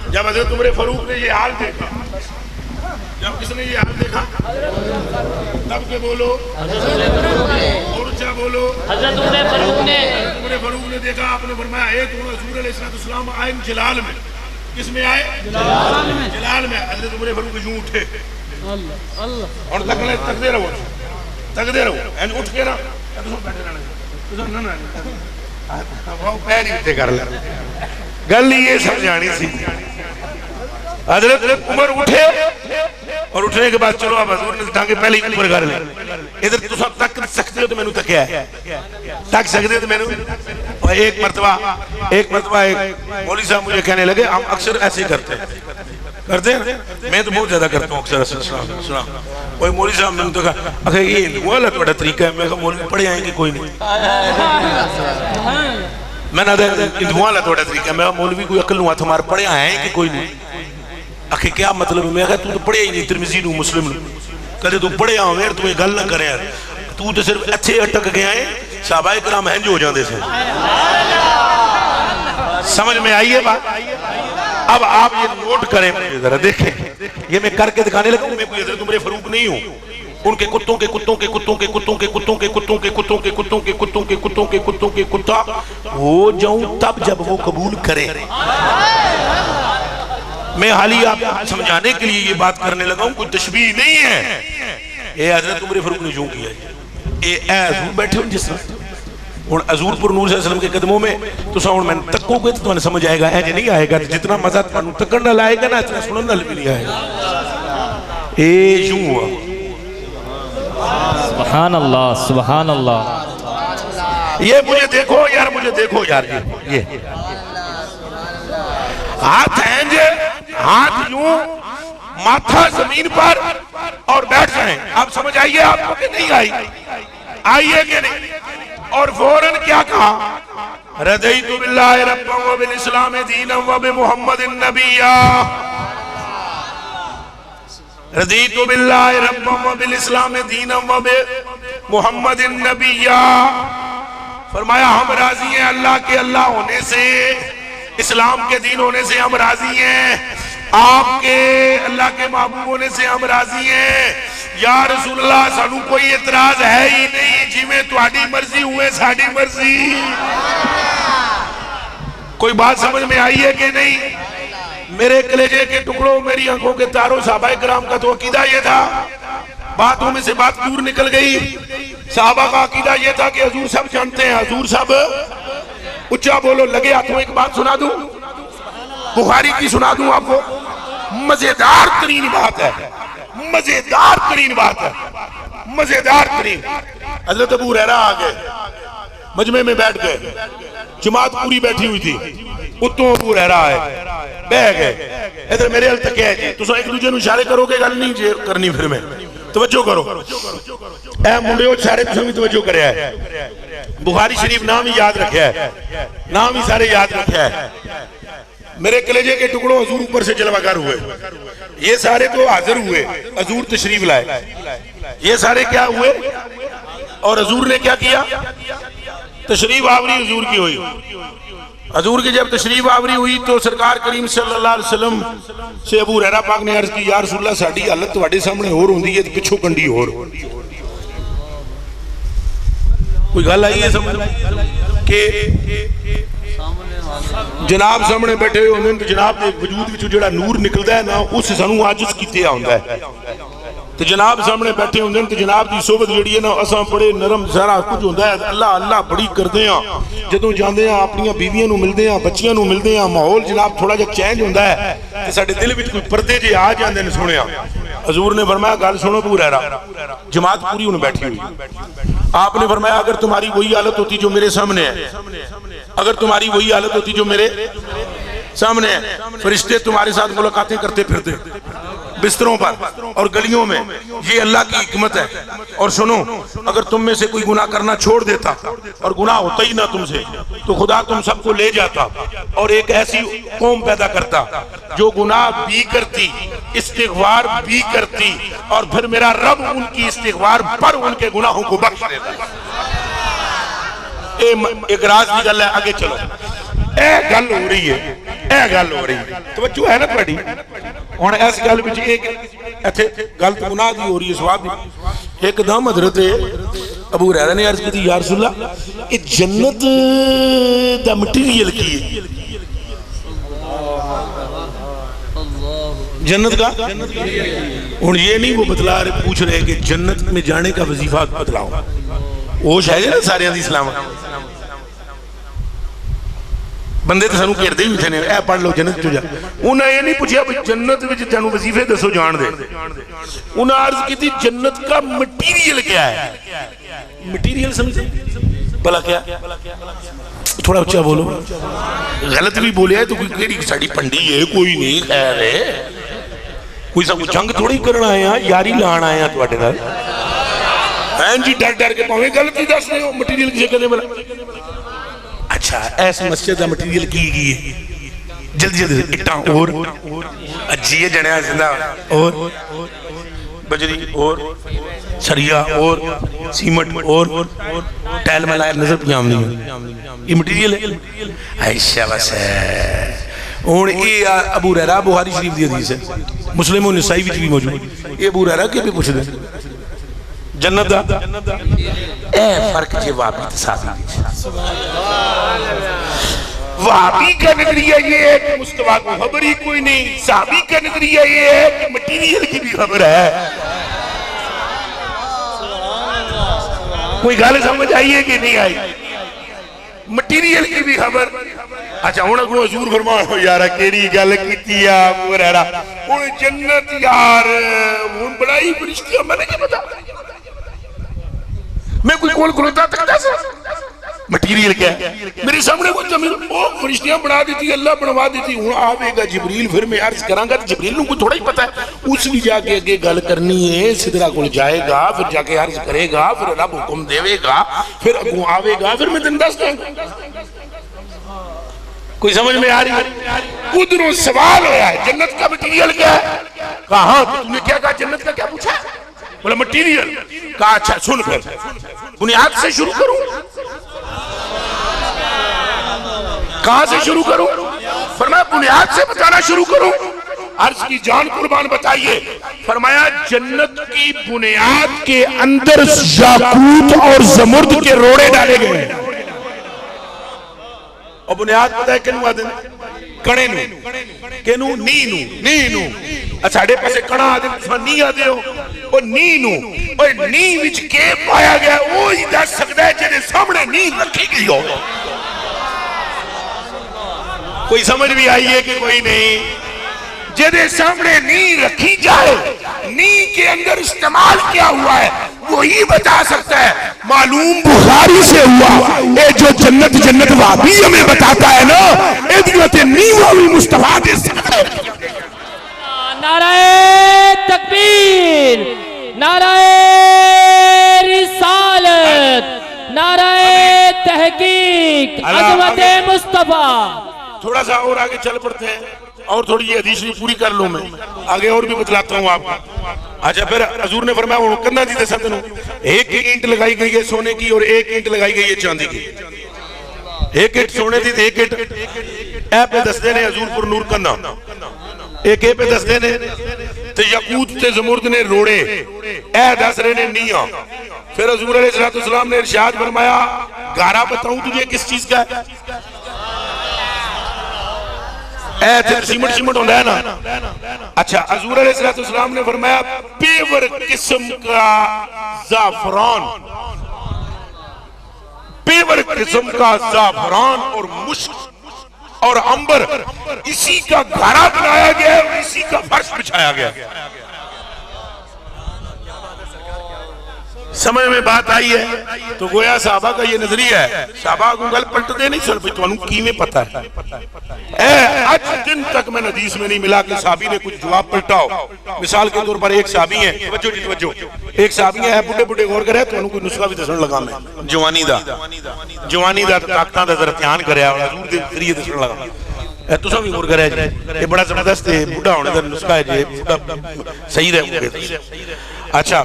جب حضرت عمر فاروق نے یہ حال دیکھا جب کس نے یہ حال دیکھا تب کے بولو اور اچھا بولو حضرت عمر فاروق نے دیکھا آپ نے فرمایا اے تو حضور علیہ السلام آئے جلال میں کس میں آئے جلال میں حضرت عمر فاروق یوں اٹھے اور تکدے رہو این اٹھ کے نا پیر ہی اٹھے کر لیں گل یہ سمجھانی سی حضرت عمر اٹھے اور اٹھنے کے بعد چلو اب حضور نے ٹانگے پہلے ہی اوپر کر لیں ادھر تو سب تک سکتے ہو تو میں نے تکیا ہے تک سکتے ہو تو میں نے ایک مرتبہ ایک مولوی صاحب مجھے کہنے لگے ہم اکثر ایسے کرتے ہیں میں تو بہت زیادہ کرتا ہوں اکثر سنا کوئی مولوی صاحب میں نے تو کہا اکھے یہ ہندوہ اللہ توڑا طریقہ ہے میں کہا مولوی پڑھے آئیں گے کوئی نہیں میں نے کہا ہندوہ اللہ توڑا طریقہ ہے میں کہا مولوی کوئی عقل نوات ہمارے پڑھے آئیں گے کوئی نہیں اکھے کیا مطلب ہے میں کہا تو پڑھے ہی نہیں ترمذی نو مسلم نو کہتے تو پڑھے آؤں یار تو یہ گل نہ کرے یار تو صرف اچھے اٹک گیا ہے صحابہ کرام ہنج ہو جاندے سے سمجھ میں آئیے بات اب آپ یہ نوٹ کریں ذرا دیکھیں یہ میں کر کے دکھانے لگا ہوں میں کوئی حضرت عمر فاروق نہیں ہوں ان کے کتوں کے کتوں کے کتوں کے کتوں کے کتوں کے کتوں کے کتوں کے کتوں کے کتوں کے کتوں کے کتوں کے کتا ہو جاؤں تب جب وہ قبول کرے میں حالی آپ سمجھانے کے لیے یہ بات کرنے لگا ہوں کوئی تشبیہ نہیں ہے اے حضرت عمر فاروق نے جو کیا اے حضور بیٹھے ہوں جس طرح اور حضور پر نور صلی اللہ علیہ وسلم کے قدموں میں تو ساؤنڈ میں تکو گے تو انہیں سمجھ آئے گا اے نہیں آئے گا جتنا مزہ تکڑ نہ لائے گا نا اتنا سنن نہ بھی نہیں آئے گا اے یوں ہوا سبحان اللہ سبحان اللہ یہ مجھے دیکھو یار یہ ہاتھ ہیں جے ہاتھ یوں ماتھا زمین پر اور بیٹھ جائیں اب سمجھ آئیے آپ کو کہ نہیں آئیے کہ نہیں اور فوراً کیا کہا رضیت باللہ ربا و بالاسلام دینا و بمحمد النبیہ رضیت باللہ ربا و بالاسلام دینا و بمحمد النبیہ فرمایا ہم راضی ہیں اللہ کے اللہ ہونے سے اسلام کے دین ہونے سے ہم راضی ہیں آپ کے اللہ کے محبوب ہونے سے ہم راضی ہیں یا رسول اللہ سانو کوئی اعتراض ہے ہی نہیں جی میں تواڈی مرضی ہوئے ساڈی مرضی کوئی بات سمجھ میں آئی ہے کہ نہیں میرے کلیجے کے ٹکڑوں میری آنکھوں کے تاروں صحابہ کرام کا تو عقیدہ یہ تھا باتوں میں سے بات دور نکل گئی صحابہ کا عقیدہ یہ تھا کہ حضور سب جانتے ہیں حضور سب اچھا بولو لگے ہاتھوں ایک بات سنا دوں بخاری کی سنا دوں آپ کو مزیدار ترین بات ہے مزیدار ترین بات ہے مزیدار ترین حضرت ابو ہریرہ آ گئے مجمع میں بیٹھ گئے جماعت پوری بیٹھی ہوئی تھی اتوں ابو ہریرہ آئے بہ گئے ادھر میرے حل تک ہے جی تو ایک دوسرے اشارے کرو گے گل نہیں جی کرنی پھر میں توجہ کرو اے منڈے ہو سارے تساں بھی توجہ کریا ہے بخاری شریف نام ہی یاد رکھیا ہے نام ہی سارے یاد رکھیا ہے میرے کلیجے کے ٹکڑوں حضور اوپر سے جلوہ گر ہوئے یہ سارے تو حاضر ہوئے حضور تشریف لائے یہ سارے کیا ہوئے اور حضور نے کیا کیا تشریف آوری حضور کی ہوئی حضور کی جب تشریف آوری ہوئی تو سرکار کریم صلی اللہ علیہ وسلم سے ابو ہریرہ پاک نے عرض کی یا رسول اللہ ساڈی حالت تواڈے سامنے ہور ہوندی ہے تے پچھوں کنڈی ہور کوئی گل آئی ہے سمجھ کہ جناب سامنے بیٹھے ہوئے تو جناب دے وجود وچوں جڑا نور نکلدا ہے نا اس سانو عاجز کیتے ہوندا ہے تو جناب سامنے بیٹھے ہوندے تو جناب دی صحبت جڑی ہے نا اساں بڑے نرم سارا کچھ ہوندا ہے اللہ اللہ بڑی کردے ہاں جدوں جاندے ہاں اپنی بیویاں نو ملدے ہاں بچیاں نو ملدے ہاں ماحول جناب تھوڑا جہا چینج ہوندا ہے تے ساڈے دل وچ کوئی پردے جے آ جاندے نے سنیا حضور نے فرمایا گل سنو ابو ہریرہ جماعت پوری ہونے بیٹھی ہوئی آپ نے فرمایا اگر تمہاری وہی حالت ہوتی جو میرے سامنے ہے اگر تمہاری وہی حالت ہوتی جو میرے سامنے ہے فرشتے تمہارے ساتھ ملاقاتیں کرتے پھرتے بستروں پر اور گلیوں میں یہ اللہ کی حکمت ہے اور سنو اگر تم میں سے کوئی گناہ کرنا چھوڑ دیتا اور گناہ ہوتا ہی نہ تم سے تو خدا تم سب کو لے جاتا اور ایک ایسی قوم پیدا کرتا جو گناہ بھی کرتی استغفار بھی کرتی اور پھر میرا رب ان کی استغفار پر ان کے گناہوں کو بخش دیتا ایک راز کی گل ہے آگے چلو اے گل ہو رہی ہے توجہ ہے نا تھوڑی ہن اس گل وچ ایک ایتھے گل تو گناہ دی ہو رہی ہے ثواب دی ایک دم حضرت ابو ہریرہ نے عرض کی یا رسول اللہ یہ جنت دا مٹیریل کی ہے جنت کا ہن یہ نہیں وہ بتلا رہے پوچھ رہے کہ جنت میں جانے کا وظیفہ بتلاؤ وہ شاید ہے نا سارے دی اسلام بندے تو سانو گھیردے ہی تھے اے پڑھ لو جنت چو جا انہاں یہ نہیں پوچھا جنت وچ تانوں وظیفے دسو جان دے انہاں عرض کی تھی جنت کا مٹیریل کیا ہے مٹیریل سمجھے بھلا کیا تھوڑا اچھا بولو غلط بھی بولیا ہے تو کوئی کیڑی ساڈی پنڈی ہے کوئی نہیں خیر ہے کوئی سب جنگ تھوڑی کرنا آئے ہیں یاری لان آئے ہیں تواڈے نال این جی ڈر ڈر کے پاویں غلطی دس رہے ہو مٹیریل کسے کہندے بھلا اچھا ایس مسجد کا مٹیریل کی گئی ہے جلدی جلدی اٹھاں اور اجیے جنیا زندہ اور بجری اور سریا اور سیمٹ اور ٹیل میں لائر نظر پیام نہیں یہ مٹیریل ہے عائشہ بس ہے اور یہ ابو ہریرہ بخاری شریف دی حدیث ہے مسلم و نسائی بھی موجود یہ ابو ہریرہ کے بھی پوچھ دیں جنت دا اے فرق جے وابی تصابی وابی کا نظریہ یہ ہے کہ مستویٰ کو خبر ہی کوئی نہیں صحابی کا نظریہ یہ ہے کہ مٹیریل کی بھی خبر ہے کوئی گال سمجھ آئیے کہ نہیں آئی مٹیریل کی بھی خبر اچھا ہونا کو حضور فرمان ہو یارہ کیری گال کیتی ہے ابو ہریرہ وہ جنت یار وہ بڑائی فرشتیاں میں نے کیا بتا میں کوئی کول کھلوتا تک سے مٹیریل کیا ہے میرے سامنے کوئی زمین وہ فرشتیاں بنا دیتی اللہ بنوا دیتی ہوں آوے گا جبریل پھر میں عرض کروں گا جبریل نو کوئی تھوڑا ہی پتا ہے اس بھی جا کے اگے گل کرنی ہے سدرہ کول جائے گا پھر جا کے عرض کرے گا پھر رب حکم دے گا پھر اگوں آوے گا پھر میں دن دس دیں گا کوئی سمجھ میں آ رہی ہے ادھروں سوال ہویا ہے جنت کا مٹیریل کیا ہے کہاں تو نے کیا کہا جنت کا کیا پوچھا بولا مٹیریل کہا اچھا سن پھر بنیاد سے شروع کروں کہاں سے شروع کروں فرمایا بنیاد سے بتانا شروع کروں عرض کی جان قربان بتائیے فرمایا جنت کی بنیاد کے اندر یاقوت اور زمرد کے روڑے ڈالے گئے ہیں اور بنیاد پتہ ہے کنو آدھے کڑے نو کنو نینو اچھا اڑے پاسے کڑا آدھے نی آدھے ہو اور نینو اور نی وچ کے پایا گیا وہ ہی دس سکتا ہے جنہیں سامنے نی رکھی گئی ہو کوئی سمجھ بھی آئیے کہ کوئی نہیں جنہیں سامنے نی رکھی جائے نی کے اندر استعمال کیا ہوا ہے وہی بتا سکتا ہے معلوم بخاری سے ہوا اے جو جنت جنت وابی ہمیں بتاتا ہے نا ادیت نیوی مصطفیٰ دے سکتا ہے نعرہ تکبیر نعرہ رسالت نعرہ تحقیق عظمت مصطفیٰ تھوڑا سا اور آگے چل پڑتے ہیں اور تھوڑی یہ حدیث بھی پوری کر لوں میں آگے اور بھی بتلاتا ہوں آپ کو اچھا پھر حضور نے فرمایا وہ کندہ دیتے ساتھ ایک اینٹ لگائی گئی ہے سونے کی اور ایک اینٹ لگائی گئی ہے چاندی کی ایک اینٹ سونے تھی ایک اینٹ اے پہ دس دینے حضور پر نور کندہ ایک پہ دستے نے تے یقوت تے زمرد نے روڑے، اے دس رہے نے نیاں. پھر حضور علیہ السلام نے ارشاد فرمایا گارا بتاؤں تجھے کس چیز کا ہے؟ اے تے سیمنٹ ہوندہ ہے نا. اچھا حضور علیہ السلام نے فرمایا پیور قسم کا زعفران، پیور قسم کا زعفران اور مشک اور عنبر، اسی کا گھڑا بنایا گیا ہے اور اسی کا فرش بچھایا گیا ہے. سمجھ میں بات آئی ہے؟ تو گویا صحابہ کا یہ نظریہ ہے. صحابہ کو گل پلٹ دے نہیں سن پہ تو انہوں کی میں پتہ ہے. آج دن تک میں حدیث میں نہیں ملا کہ صحابی نے کچھ جواب پلٹاؤ. مثال کے طور پر ایک صحابی ہیں، توجہ جی توجہ، ایک صحابی ہے بڑے بڑے غور کرے تو انہوں کوئی نسخہ بھی دسن لگا میں جوانی دا طاقتاں دا ذرا دھیان کرے اور حضور دے ذریعے دسن لگا. تو سب بھی غور کرے جی، یہ بڑا زبردست ہے، بڑھا ہونے دا نسخہ ہے جی، صحیح رہے گا. اچھا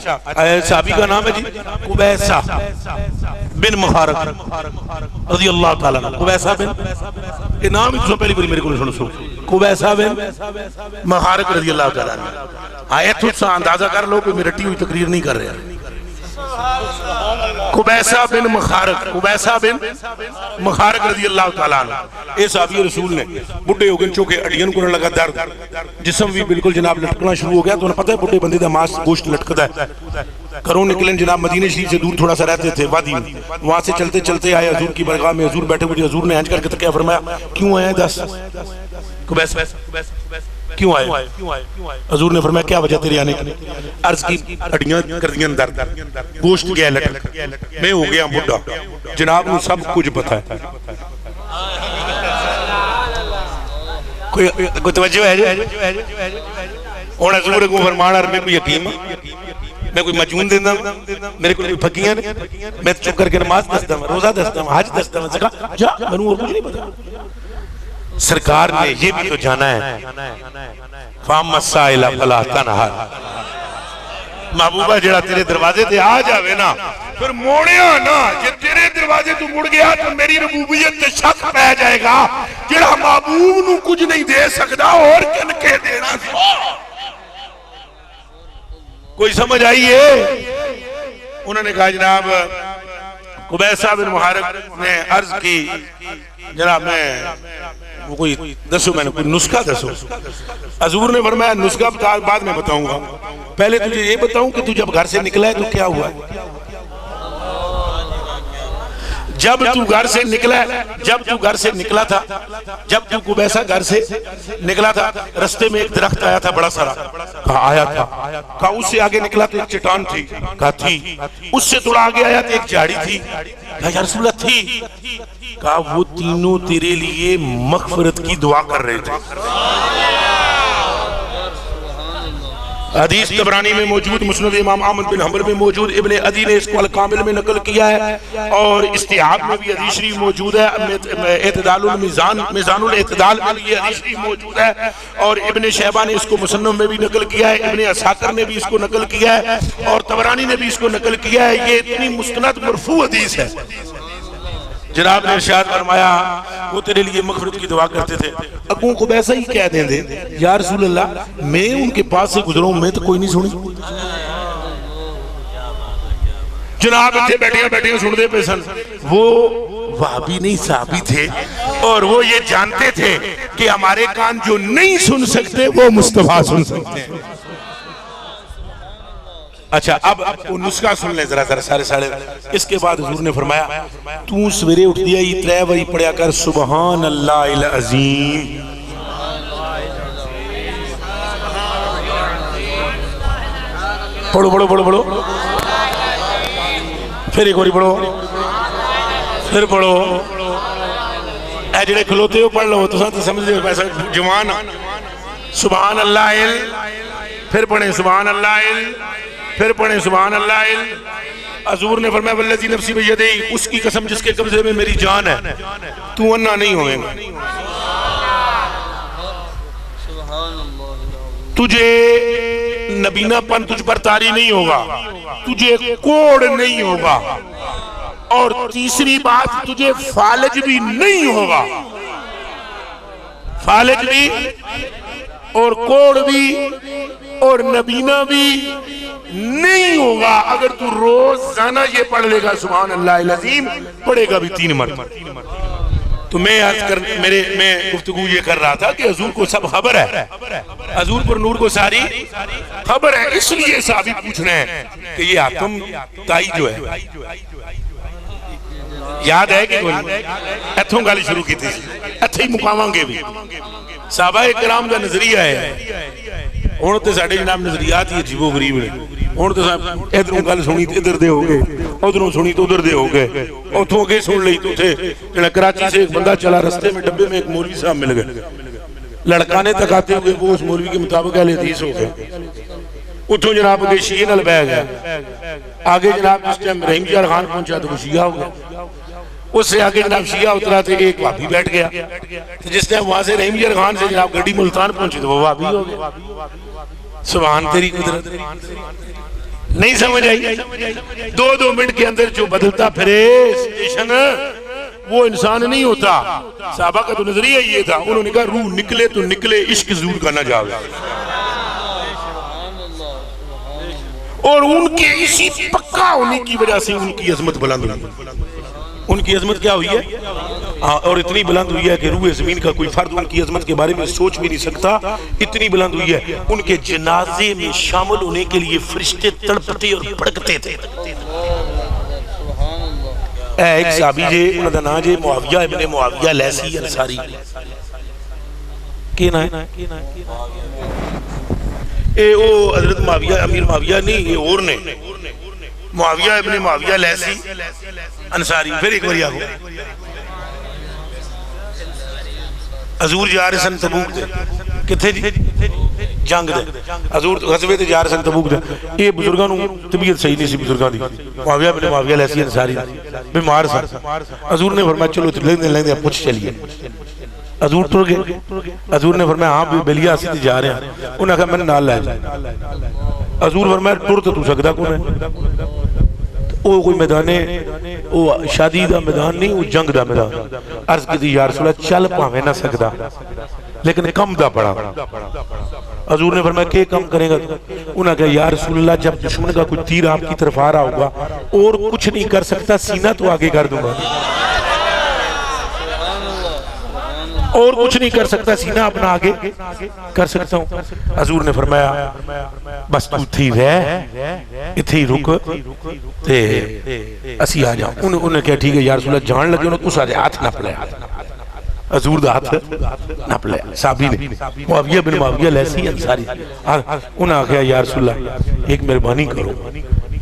صحابی کا نام ہے جی قبیسہ بن مخارق رضی اللہ تعالیٰ عنہ. قبیسہ بن، یہ نام ہی تو پہلی بری میرے کو نہیں سنو. قبیسہ بن مخارق رضی اللہ تعالیٰ عنہ. آئے تو سا اندازہ کر لو کہ میں رٹی ہوئی تقریر نہیں کر رہا. قبیسہ بن مخارق، قبیسہ بن مخارق رضی اللہ تعالیٰ عنہ. اے صحابی رسول نے بڑھے ہو گئے چونکہ اڑیاں کو لگا درد، جسم بھی بالکل جناب لٹکنا شروع ہو گیا. تو انہیں پتہ ہے بڑھے بندے دا ماس گوشت لٹکتا ہے. گھروں نکلیں جناب مدینہ شریف سے دور تھوڑا سا رہتے تھے وادی میں، وہاں سے چلتے چلتے آئے حضور کی برگاہ میں. حضور بیٹھے ہوئے، حضور نے ہنچ کر کے تکیہ فرمایا کیوں آئے دس؟ قبیسہ کیوں آئے؟ حضور نے فرمایا کیا وجہ تیرے آنے کی؟ عرض کی اڑیاں کر دیاں درد، گوشت گیا لٹک، میں ہو گیا بڑھا. جناب نے سب کچھ پتہ ہے. کوئی توجہ ہے جی؟ اور حضور کو فرمانا میں کوئی یقین، میں کوئی مجنون دینا، میرے کوئی پھکیاں نہیں، میں چپ کر کے نماز دستا ہوں، روزہ دستا ہوں، حج دستا ہوں. زکاة جا میں نے اور کچھ نہیں پتا. سرکار نے یہ بھی تو جانا ہے فَأَمَّا السَّائِلَ فَلَا تَنْهَرْ. محبوبہ جڑا تیرے دروازے تے آ جاوے نا پھر موڑیا نا، جے تیرے دروازے تو مڑ گیا تو میری ربوبیت تے شک پہ جائے گا. جڑا محبوب نو کچھ نہیں دے سکتا اور کن کے دینا سو. کوئی سمجھ آئیے؟ انہوں نے کہا جناب قبیسہ بن محارق نے عرض کی جناب میں وہ کوئی دسو، میں نے کوئی نسخہ دسو. حضور نے فرمایا نسخہ بعد میں بتاؤں گا، پہلے تجھے یہ بتاؤں کہ تو جب گھر سے نکلا ہے تو کیا ہوا ہے. جب تو گھر سے نکلا ہے، جب تو گھر سے نکلا تھا، جب تو قبیسہ گھر سے نکلا تھا، رستے میں ایک درخت آیا تھا بڑا سارا. کہا آیا تھا. کہا اس سے آگے نکلا تو ایک چٹان تھی. کہا تھی. اس سے تھوڑا آگے آیا تو ایک جھاڑی تھی. کہا یا رسول اللہ تھی. کہا وہ تینوں تیرے لیے مغفرت کی دعا کر رہے تھے. حدیث طبرانی میں موجود، مسند امام احمد بن حنبل میں موجود، ابن عدی نے اس کو الکامل میں نقل کیا ہے اور استیعاب میں بھی حدیث شریف موجود ہے. اعتدال المیزان، میزان الاعتدال میں بھی یہ حدیث شریف موجود ہے اور ابن شیبہ نے اس کو مصنف میں بھی نقل کیا ہے، ابن عساکر نے بھی اس کو نقل کیا ہے اور طبرانی نے بھی اس کو نقل کیا ہے. یہ اتنی مستند مرفوع حدیث ہے. جناب نے ارشاد فرمایا وہ تیرے لیے مغفرت کی دعا کرتے تھے. اگوں کو ویسا ہی کہہ دیں دے یا رسول اللہ میں ان کے پاس سے گزروں میں تو کوئی نہیں سنی. جناب اتھے بیٹھیاں سن دے پیسن. وہ وہابی نہیں صحابی تھے اور وہ یہ جانتے تھے کہ ہمارے کان جو نہیں سن سکتے وہ مصطفیٰ سن سکتے ہیں. اچھا اب وہ نسخہ سن لیں ذرا سارے. اس کے بعد حضور نے فرمایا تو سویرے اٹھ دیا یہ 3 باری پڑھیا کر سبحان اللہ العظیم. پڑھو پھر ایک باری پڑھو، پھر پڑھو. اے جڑے کھلوتے ہو پڑھ لو تو سمجھ دے پیسہ جوان. سبحان اللہ، پھر پڑھیں سبحان اللہ، پھر پڑھیں سبحان اللہ. حضور نے فرمایا والذی نفسی بیدی، اس کی قسم جس کے قبضے میں میری جان ہے تو انا نہیں ہوئے گا، تجھے نبینا پن تجھ پر طاری نہیں ہوگا، تجھے کوڑ نہیں ہوگا اور تیسری بات تجھے فالج بھی نہیں ہوگا. فالج بھی اور کوڑ بھی اور نبینا بھی نہیں ہوگا اگر تو روزانہ یہ پڑھ لے گا سبحان اللہ العظیم، پڑھے گا بھی 3 مرتبہ۔ تو میں گفتگو یہ کر رہا تھا کہ حضور کو سب خبر ہے، حضور پر نور کو ساری خبر ہے، اس لیے صحابی پوچھ رہے ہیں کہ یہ حاتم تائی جو ہے یاد ہے کہ کوئی ایتھوں گالی شروع کی تھی، ایتھے ہی مقاماں گے بھی صحابہ کرام کا نظریہ ہے۔ ہوں تو ساڈے جناب نظریات ہی عجیب و غریب نے، ہوں تو ادھروں گل سنی تو ادھر دے ہو گئے، ادھروں سنی تو ادھر دے ہو گئے، اتھوں اگے سن لئی تو تھے کراچی سے ایک بندہ چلا، رستے میں ڈبے میں ایک مولوی صاحب مل گئے، لڑکانے تک آتے ہوئے وہ اس مولوی کے مطابق اہل حدیث ہو گئے، اتھوں جناب اگے شیعہ نال بہ گیا، آگے جناب اس ٹائم رحیم جار خان پہنچا تو وہ شیعہ ہو گیا، اس سے آگے جناب شیعہ اترا تھے ایک وہابی بیٹھ گیا، جس ٹائم وہاں سے رحیم جار خان سے جناب گڈی ملتان پہنچی تو وہ وہابی ہو گیا۔ سبحان تیری قدرت، نہیں سمجھ آئی؟ 2 منٹ کے اندر جو بدلتا پھرے سٹیشن وہ انسان نہیں ہوتا۔ صحابہ کا تو نظریہ یہ تھا، انہوں نے کہا روح نکلے تو نکلے، عشق زور کا نہ جاوے، اور ان کے اسی پکا ہونے کی وجہ سے ان کی عظمت بلند ہوئی۔ ان کی عظمت کیا ہوئی ہے؟ اور اتنی بلند ہوئی ہے کہ روح زمین کا کوئی فرد ان کی عظمت کے بارے میں سوچ بھی نہیں سکتا، اتنی بلند ہوئی ہے۔ ان کے جنازے میں شامل ہونے کے لیے فرشتے تڑپتے اور بھڑکتے تھے۔ ایک صحابی جے انہوں دا نام جے معاویہ ابن معاویہ لیسی انصاری، کی نام ہے؟ اے او حضرت معاویہ امیر معاویہ نہیں، یہ اور نے معاویہ ابن معاویہ لیسی انصاری۔ پھر ایک بار آگو حضور جا رہے سن تبوک دے، کتھے جی؟ جنگ دے، حضور غزوے تے جا رہے سن تبوک دے، یہ بزرگاں نو طبیعت صحیح نہیں سی بزرگاں دی، معاویہ ابن معاویہ لیسی انصاری بیمار سن، حضور نے فرمایا چلو لیندے پوچھ چلیے، حضور ٹر گئے، حضور نے فرمایا ہاں بلیا اسی تے جا رہے ہیں، انہوں نے کہا میں نے نال لے جائے، حضور فرمایا ٹر تو سکدا کون ہے؟ وہ کوئی میدان وہ شادی دا میدان نہیں، وہ جنگ دا میدان، عرض کی تھی یا رسول اللہ چل پاوے نہ سکدا لیکن کم دا پڑا۔ حضور نے فرمایا کہ کم کریں گا؟ انہوں نے کہا یا رسول اللہ جب دشمن کا کوئی تیر آپ کی طرف آ رہا ہوگا اور کچھ نہیں کر سکتا، سینہ تو آگے کر دوں گا، اور کچھ نہیں کر سکتا، سینہ اپنا آگے کر سکتا ہوں۔ حضور نے فرمایا بس تو تھی رہ اتھی رک تے اسی آ جاؤں۔ انہوں نے کہا ٹھیک ہے یا رسول اللہ، جان لگے انہوں نے اس آجے ہاتھ نپ لے، حضور دا ہاتھ نپ لے صحابی نے، معاویہ بن معاویہ لیسی انصاری، انہوں نے کہا یا رسول اللہ ایک مہربانی کرو،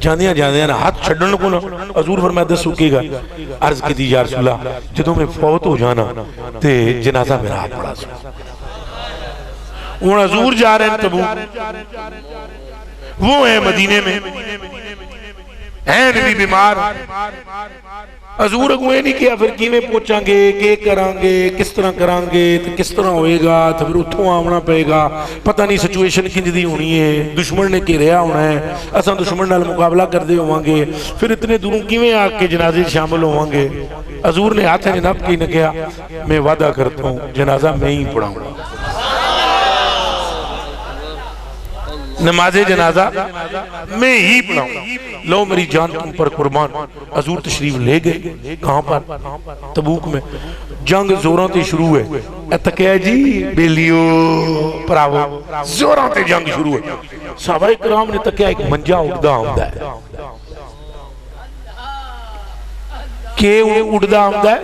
جاندیاں جاندیاں ہاتھ چھڑن کو نا، حضور فرمایا دس سکے گا، عرض کی تھی یا رسول اللہ جدوں میں فوت ہو جانا تے جنازہ میرا ہاتھ پڑا سو۔ وہ حضور جا رہے ہیں تبوک، وہ ہیں مدینے میں، ہیں نبی بیمار، حضور اگوئے نہیں کیا پھر کیویں پوچھاں گے، کہ کران گے، کس طرح کران گے، کس طرح ہوئے گا، تو پھر اتھوں آونا پہے گا، پتہ نہیں سچویشن کی جدی ہونی ہے، دشمن نے کی رہا ہونا ہے، اساں دشمن نال مقابلہ کر دے ہوئیں گے، پھر اتنے دوروں کیویں آگ کے جنازے شامل ہوئیں گے۔ حضور نے ہاتھ نپ کی نہ کیا میں وعدہ کرتا ہوں جنازہ میں ہی پڑھاؤں گا، نماز جنازہ میں ہی پڑھاؤں گا، لو میری جان تم پر قربان۔ حضور تشریف لے گئے کہاں پر؟ تبوک میں۔ جنگ زوراں تے شروع ہے، اتکے جی بیلیو پراو زوراں تے جنگ شروع ہے۔ صحابہ کرام نے تکیا ایک منجا اڑدا آمدا ہے، کہ اڑدا آمدا ہے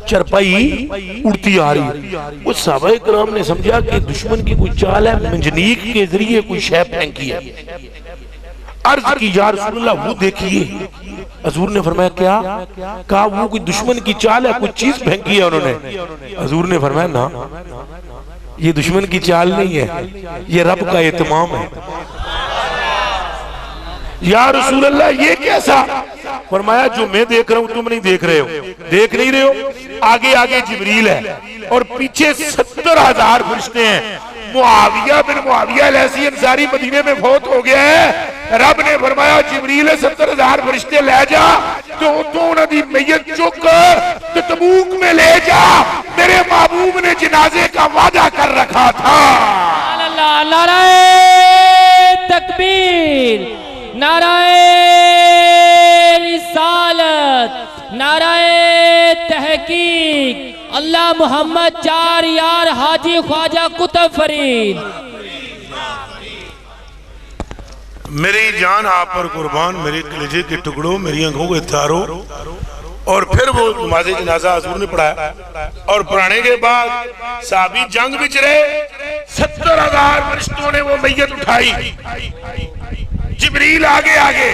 چرپائی اڑتی آ رہی، وہ صحابہ کرام نے سمجھا کہ دشمن کی کوئی چال ہے، منجنیق کے ذریعے کوئی شے پھینکی ہے۔ عرض کی یا رسول اللہ وہ دیکھئے، حضور نے فرمایا کیا؟ کہا وہ کوئی دشمن کی چال ہے، کوئی چیز پھینکی ہے انہوں نے۔ حضور نے فرمایا نا یہ دشمن کی چال نہیں ہے، یہ رب کا اہتمام ہے۔ یا رسول اللہ یہ کیسا؟ فرمایا جو میں دیکھ رہا ہوں تم نہیں دیکھ رہے ہو، دیکھ نہیں رہے ہو، آگے آگے جبریل ہے اور پیچھے 70,000 فرشتے ہیں۔ معاویہ بن معاویہ لیسی انصاری مدینے میں فوت ہو گیا ہے، رب نے فرمایا جبریل 70,000 فرشتے لے جا تو انہوں دی میت چک تو تبوک میں لے جا، میرے محبوب نے جنازے کا وعدہ کر رکھا تھا۔ اللہ، نعرہ تکبیر، نعرہ رسالت، نعرہ تحقیق، اللہ محمد چار یار حاجی خواجہ قطب فرید۔ میری جان آپ پر قربان، میرے کلیجے کے ٹکڑوں، میری آنکھوں کے تاروں۔ اور پھر وہ نماز جنازہ حضور نے پڑھایا، اور پڑھانے کے بعد صحابی جنگ بچ رہے، 70,000 فرشتوں نے وہ میت اٹھائی، جبریل آگے آگے،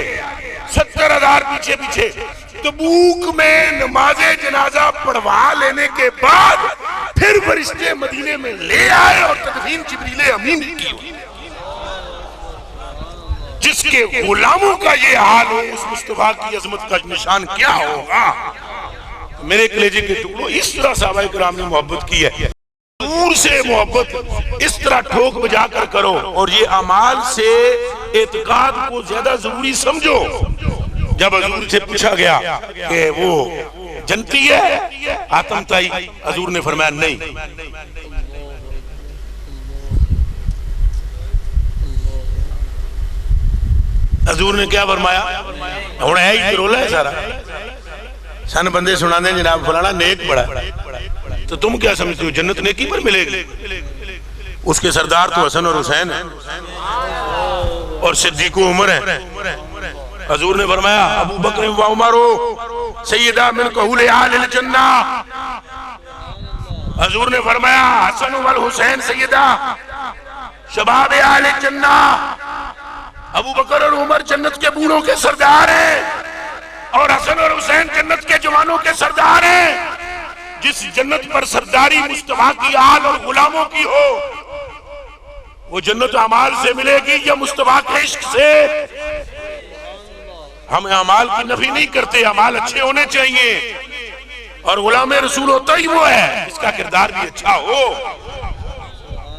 70,000 پیچھے پیچھے۔ تبوک میں نماز جنازہ پڑھوا لینے کے بعد پھر فرشتے مدینے میں لے آئے اور تدفین جبریل امین کی۔ جس کے غلاموں کا یہ حال ہو، اس مصطفیٰ کی عظمت کا نشان کیا ہوگا؟ میرے کلیجے کے ٹکڑوں، اس طرح صحابہ کرام نے محبت کی ہے۔ دور سے محبت اس طرح ٹھوک بجا کر کرو، اور یہ اعمال سے اعتقاد کو زیادہ ضروری سمجھو۔ جب حضور سے پوچھا گیا کہ وہ جنتی ہے آتم تائی، حضور نے فرمایا نہیں۔ حضور نے کیا فرمایا؟ ہوں ہے ہی رولا ہے سارا، سن بندے سنا دیں جناب فلانا نیک بڑا، تو تم کیا سمجھتے ہو جنت نیکی پر ملے گی؟ اس کے سردار تو حسن اور حسین ہیں، اور صدیق و عمر ہیں۔ حضور نے فرمایا ابو بکر و عمر سیدہ من کہول آل الجنہ۔ حضور نے فرمایا حسن والحسین سیدہ شباب آل الجنہ۔ ابو بکر اور عمر جنت کے بوڑھوں کے سردار ہیں، اور حسن اور حسین جنت کے جوانوں کے سردار ہیں۔ جس جنت پر سرداری مصطفیٰ کی آل اور غلاموں کی ہو، وہ جنت اعمال سے ملے گی یا مصطفیٰ کے عشق سے؟ ہم اعمال کی نفی نہیں کرتے، اعمال اچھے ہونے چاہیے، اور غلام رسول ہوتا ہی وہ ہے جس کا کردار بھی اچھا ہو۔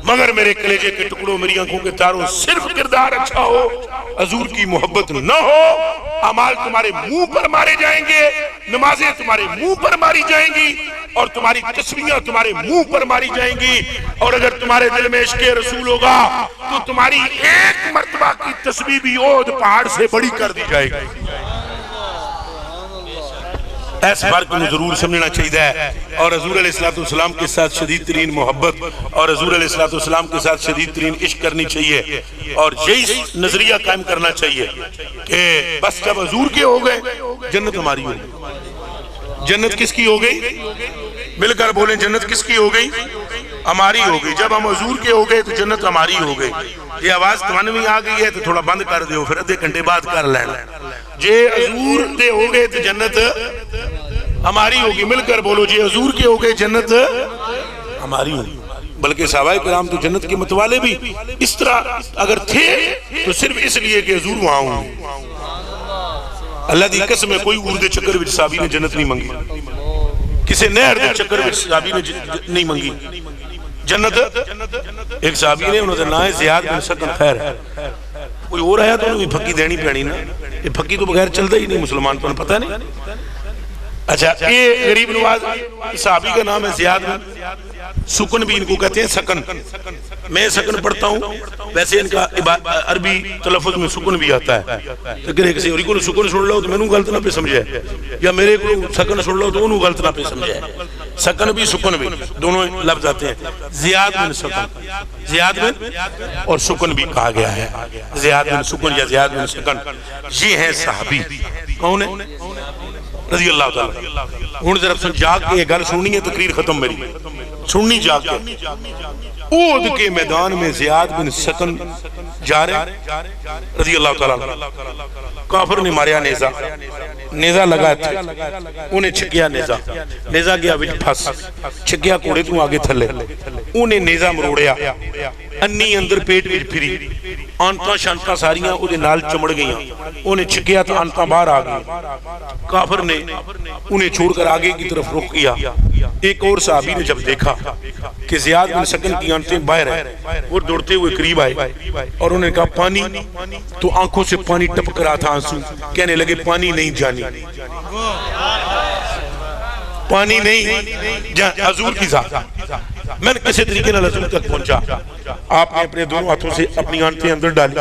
مگر میرے کلیجے کے ٹکڑوں، میری آنکھوں کے تاروں، صرف کردار اچھا ہو، حضور کی محبت نہ ہو، اعمال تمہارے منہ پر مارے جائیں گے، نمازیں تمہارے منہ پر ماری جائیں گی، اور تمہاری تسبیحاں تمہارے منہ پر ماری جائیں گی۔ اور اگر تمہارے دل میں عشق رسول ہوگا تو تمہاری ایک مرتبہ کی تسبیح بھی احد پہاڑ سے بڑی کر دی جائے گی۔ اس فرق میں ضرور سمجھنا چاہیے، اور حضور علیہ السلام کے ساتھ شدید ترین محبت اور حضور علیہ السلام کے ساتھ شدید ترین عشق کرنی چاہیے، اور یہی نظریہ قائم کرنا چاہیے کہ بس جب حضور کے ہو گئے جنت ہماری ہو گئی۔ جنت کس کی ہو گئی؟ مل کر بولیں، جنت کس کی ہو گئی؟ ہماری ہو گئی۔ جب ہم حضور کے ہو گئے تو جنت ہماری ہو گئی۔ یہ آواز تمہاری آ گئی ہے تو تھوڑا بند کر دیو، پھر آدھے گھنٹے بعد کر لینا۔ جے حضور دے ہو گئے تو جنت ہماری ہوگی۔ مل کر بولو، جے حضور کے ہو گئے جنت ہماری ہوگی۔ بلکہ صحابہ کرام تو جنت کے متوالے بھی اس طرح اگر تھے تو صرف اس لیے کہ حضور وہاں ہوں۔ اللہ دی قسم ہے، کوئی اردے چکر وچ صحابی نے جنت نہیں منگی، کسی نہر دے چکر وچ صحابی نے نہیں منگی جنت۔ ایک صحابی نے، انہوں نے نام ہے زیاد بن سکن خیر، کوئی اور آیا تو انہوں نے پھکی دینی پڑی نا، یہ پھکی تو بغیر چلتا ہی نہیں مسلمان پر، پتہ نہیں۔ اچھا، یہ غریب نواز صحابی کا نام ہے زیاد بن سکن، بھی ان کو کہتے ہیں سکن۔ میں سکن پڑھتا ہوں، ویسے ان کا عربی تلفظ میں سکن بھی آتا ہے، لیکن کسی اور کو سکن سن لو تو میں نے غلط نہ پہ سمجھے، یا میرے کو سکن سن لو تو انہوں غلط نہ پہ سمجھے۔ سکن بھی سکن بھی دونوں لفظ آتے ہیں۔ زیاد بن سکن، زیاد بن اور سکن بھی کہا گیا ہے، زیاد بن سکن یا زیاد بن سکن، یہ ہیں صحابی۔ کون ہے؟ رضی اللہ تعالیٰ۔ ہوں ذرا جاگ کے یہ گل سننی ہے، تقریر ختم میری سننی جاگ کے۔ احد کے میدان میں زیاد بن سکن جا رہے رضی اللہ تعالیٰ، کافر نے ماریا نیزہ، نیزہ لگا تھے، انہیں چھکیا نیزہ، نیزہ گیا وچ پھس، چھکیا کوڑے تو آگے تھلے، انہیں نیزہ مروڑیا، انی اندر پیٹ وچ پھری، آنتاں شانتاں ساریاں انہیں نال چمڑ گئیاں، انہیں چھکیا تو آنتاں باہر آگئی۔ کافر نے انہیں چھوڑ کر آگے کی طرف رخ کیا۔ ایک اور صحابی نے جب دیکھا کہ زیاد بن سکن کی آنتیں باہر ہیں، وہ دوڑتے ہوئے قریب آئے اور انہوں نے کہا پانی، تو آنکھوں سے پانی ٹپک رہا تھا، آنسو، کہنے لگے پانی نہیں جانی۔ پانی نہیں حضور کی ذات. میں نے کسی طریقے نال حضور تک پہنچا. آپ نے اپنے دونوں ہاتھوں سے اپنی آنٹیں اندر ڈالی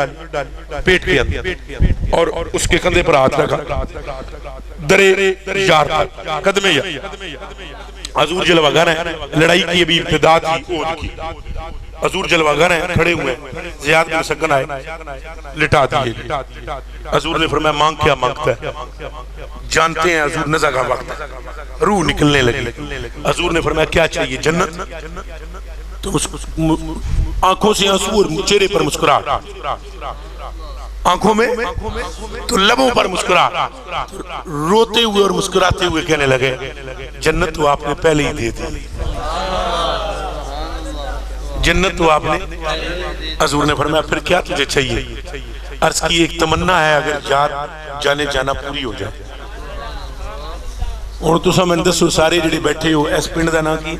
پیٹ کے اندر اور اس کے کندھے پر ہاتھ رکھا. درے یار قدمے یار. حضور جلوہ گر ہیں, لڑائی کی ابھی ابتدا تھی احد کی. حضور جلوہ گر ہیں, کھڑے ہوئے, زیاد بن سکن آئے, لٹا دیے. حضور نے فرمایا مانگ کیا مانگتا ہے؟ جانتے ہیں حضور نزع کا وقت ہے, روح نکلنے لگی. حضور نے فرمایا کیا چاہیے؟ جنت. تو آنکھوں سے آنسو اور چہرے پر مسکراہٹ, آنکھوں میں تو لبوں پر مسکراہٹ, روتے ہوئے اور مسکراتے ہوئے کہنے لگے جنت تو آپ نے پہلے ہی دے دی, جنت تو آپ نے. حضور نے فرمایا پھر کیا تجھے چاہیے؟ عرض کی ایک تمنا ہے اگر جانے جانا پوری ہو جائے. اور تو سا میں دسو سارے جڑے بیٹھے ہو اس پنڈ دا نا کی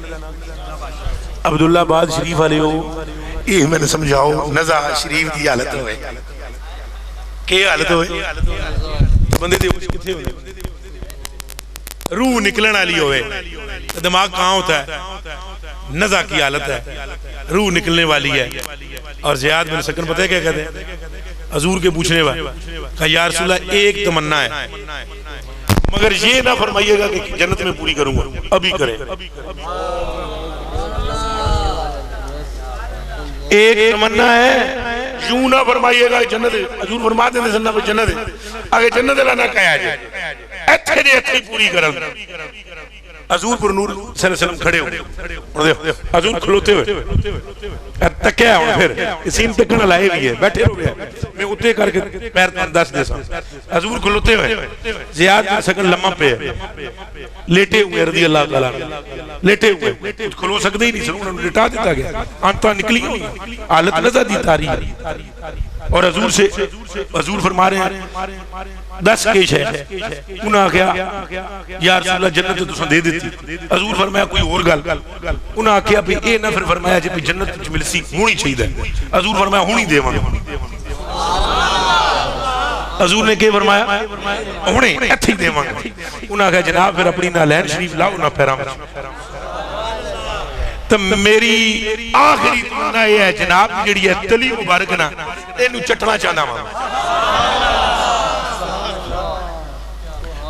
عبداللہ آباد شریف والے ہو, یہ میں نے سمجھاؤ نزع شریف دی حالت ہوئے. کیا حالت ہوئے؟ بندے دے اوچ کتھے ہوئے, روح نکلن والی ہوئے. دماغ کہاں ہوتا ہے؟ نزع کی حالت ہے, روح نکلنے والی ہے. اور زیاد بن سکن پتہ ہے کیا کہتے ہیں؟ حضور کے پوچھنے والے کہا یا رسول اللہ ایک تمنا ہے, مگر یہ نہ فرمائیے گا کہ جنت میں پوری کروں گا. ابھی کریں. ایک تمنا ہے, یوں نہ فرمائیے گا جنت. حضور فرما دیں سننا پہ جنت ہے, آگے جنت اللہ نہ کہا جائے, ایتھے دے ایتھے پوری کرن. حضور پر نور صلی اللہ علیہ وسلم کھڑے ہوئے, حضور کھلوتے ہوئے تکیا ہوں, پھر اسیم تکنا لائے بھی ہے, بیٹھے ہوئے میں اتے کر کے پیر دس دے سا. حضور کھلوتے ہوئے, زیاد بن سکن لمحہ پہ لیٹے ہوئے رضی اللہ تعالیٰ, لیٹے ہوئے, کچھ کھلو سکتے ہی نہیں سر, انہوں نے لٹا دیتا گیا, آنتاں نکلی ہوئی, حالت نزع دی تاریخ. اور حضور سے حضور فرما رہے ہیں 10 کیش ہے. انہاں کیا یا رسول اللہ جنت تو تساں دے دیتی. حضور فرمایا کوئی اور گل. انہاں کیا بھی اے نہ پھر فرمایا جی جنت وچ ملسی ہونی چاہیے. حضور فرمایا ہونی دیواں. حضور نے کہ فرمایا ہونے ایتھے ہی دیواں. انہاں کہا جناب پھر اپنی نالین شریف لاؤ نہ پیراں وچ. تو میری آخری تمنا یہ ہے جناب جڑی ہے تلی مبارک نا اینو چٹنا چاہنا ہوں.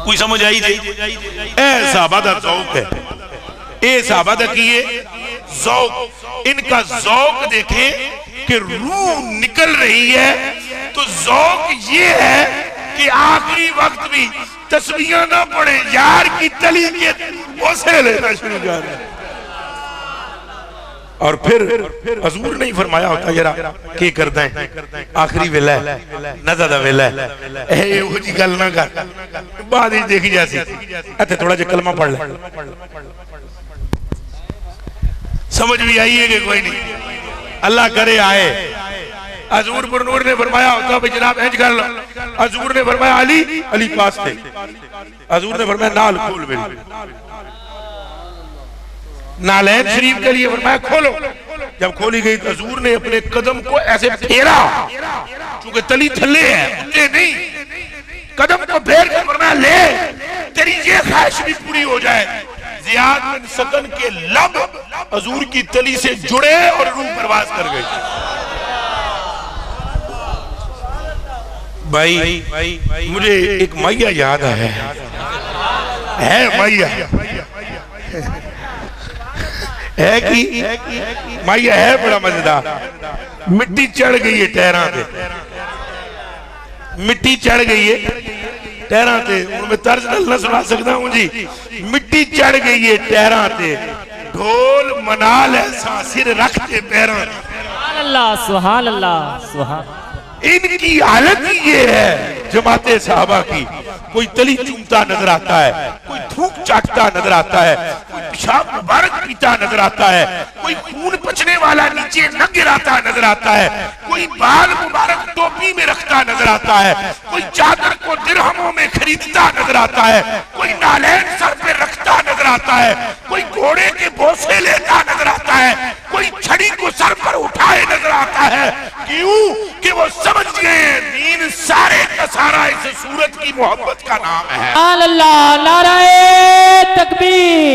کوئی سمجھ آئی جی؟ اے صحابہ دا ذوق ہے, اے صحابہ دا کیے ذوق. ان کا ذوق دیکھیں کہ روح نکل رہی ہے تو ذوق یہ ہے کہ آخری وقت بھی تسبیحاں نہ پڑھیں, یار کی تلی کے بوسے لینا شروع کر رہے ہیں. اور پھر حضور نہیں فرمایا ہوتا یرا کی کرتا ہے آخری ویلہ ہے, نزع دا ویلہ ہے, اے وہ جی گل نہ کر, بعد ہی دیکھی جیسی. ایتھے تھوڑا جے کلمہ پڑھ لے, سمجھ بھی آئی ہے کہ کوئی نہیں؟ اللہ کرے آئے. حضور پر نور نے فرمایا ہوتا بھئی جناب انج کر لو. حضور نے فرمایا علی پاس تھے. حضور نے فرمایا نال کھول میری. نالین شریف کے لیے فرمایا کھولو. جب کھولی گئی تو حضور نے اپنے قدم کو ایسے پھیرا, چونکہ تلی تھلے ہے اتے نہیں, قدم کو پھیر کے فرمایا لے تیری یہ خواہش بھی پوری ہو جائے. زیاد بن سکن کے لب حضور کی تلی سے جڑے اور روح پرواز کر گئی. بھائی مجھے ایک مائیہ یاد ہے مائیہ ہے کی مائیہ ہے بڑا مزیدار. مٹی چڑھ گئی ہے ٹہراں تے, مٹی چڑھ گئی ہے ٹہراں تے. میں طرز نہ سنا سکتا ہوں جی. مٹی چڑھ گئی ہے ٹہراں تے, ڈھول منال ایسا سر رکھتے پیراں. سبحان اللہ سبحان اللہ سبحان. ان کی حالت یہ ہے جماعت صحابہ کی. کوئی تلی چومتا نظر آتا ہے, کوئی تھوک چاٹتا نظر آتا ہے, کوئی پیشاب مبارک پیتا نظر آتا ہے, کوئی خون پچنے والا نیچے نہ گراتا نظر آتا ہے, کوئی بال مبارک ٹوپی میں رکھتا نظر آتا ہے, کوئی چادر کو درہموں میں خریدتا نظر آتا ہے, کوئی نالین سر پہ رکھتا نظر آتا ہے, کوئی گھوڑے کے بوسے لیتا نظر آتا ہے, کوئی چھڑی کو سر پر اٹھائے نظر آتا ہے. کیوں کہ وہ سمجھ گئے دین سارے کا سارا اس صورت کی محبت کا نام ہے. اللہ نعرہ تکبیر.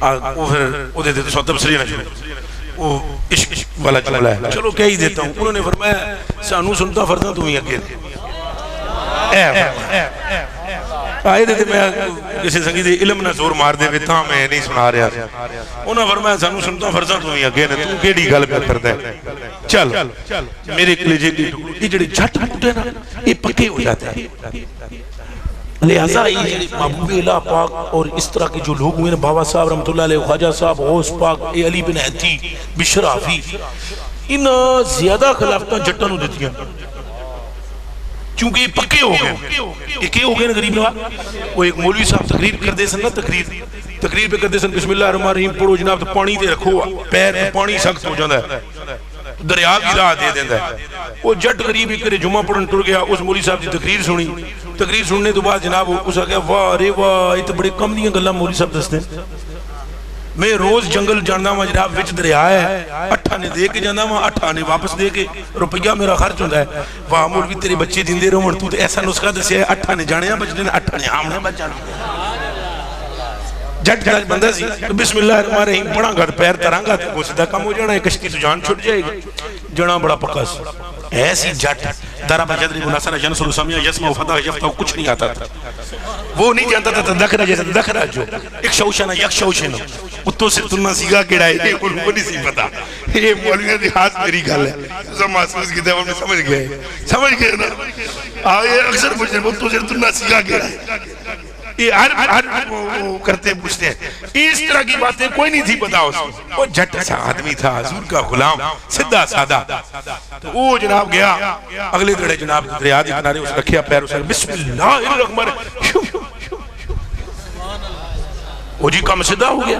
وہ پھر وہ دے دیتے سو تبصرے نہ شروع وہ عشق والا جملہ ہے چلو کہہ ہی دیتا ہوں انہوں نے فرمایا سانو سنتا فرضاں تو ہی اگے آئے دیتے میں کسی سنگی دے علم نہ زور مار دے تھا میں نہیں سنا رہا انہوں نے فرمایا سانو سنتا فرضاں تو ہی اگے نے تو کیڑی گل پہ کرتا ہے چل میرے کلیجے کی ٹکڑوں یہ جڑے جھٹ ہوتے ہیں نا یہ پکے ہو جاتے ہیں لہذا یہ محبوب الہ پاک اور اس طرح کے جو لوگ ہوئے بابا صاحب رحمت اللہ علیہ خواجہ صاحب غوث پاک علی بن حتی بشرافی ان زیادہ خلافتاں جٹاں نو دیتی ہیں چونکہ یہ پکے ہو گئے یہ کیا ہو گئے نا غریب نواز وہ ایک مولوی صاحب تقریر کر دے سن نا تقریر پہ کر دے سن بسم اللہ الرحمن الرحیم پڑھو جناب تو پانی دے رکھو پیر تو پانی سخت ہو جاندہ ہے دریا کی راہ دے دیندہ ہے وہ جٹ غریب ایک کرے جمعہ پڑھن ٹر گیا اس مولی صاحب کی تقریر سنی تقریر سننے تو بعد جناب اس آگیا واہ رے واہ یہ تو بڑے کم دیاں گلہ مولی صاحب دستے ہیں میں روز جنگل جاندہ ہوں جناب وچ دریا ہے اٹھا نے دے کے جاندہ ہوں اٹھا نے واپس دے کے روپیہ میرا خرچ ہوندہ ہے واہ مولوی تیرے بچے دیندے رہو تو ایسا نسخہ دسیا ہے اٹھا نے جانے ہیں بچنے اٹھا نے آمنے بچ جانے جٹ جاج بندہ سی بسم اللہ الرحمن الرحیم پڑھا گا پیر ترانگا تو سیدھا کم ہو جانا ہے کشتی تو جان چھٹ جائے گی جنا بڑا پکا سی ایسی جٹ دارا بجدری مناسرہ جنسل سمیہ یسمہ و فتح یفتہ کچھ نہیں آتا تھا وہ نہیں جانتا تھا دکھرہ جیسے دکھرہ جو ایک شوشنہ یک شوشنہ اتو سے تنہ سیگا کڑا ہے یہ ان کو نہیں سی پتا یہ مولیہ دی ہاتھ میری گھل ہے سب محسوس کی دعوہ میں سمجھ گئے نا آئے اکثر پوچھتے ہیں اتو سے تنہ سیگا کڑا ہے یہ ہر کرتے پوچھتے ہیں اس طرح کی باتیں کوئی نہیں تھی پتا اس کو وہ جھٹ سا آدمی تھا حضور کا غلام سدھا سادہ تو وہ جناب گیا اگلے دڑے جناب دریا دی کنارے اس رکھیا پیر اسے بسم اللہ الرحمن وہ جی کم سدھا ہو گیا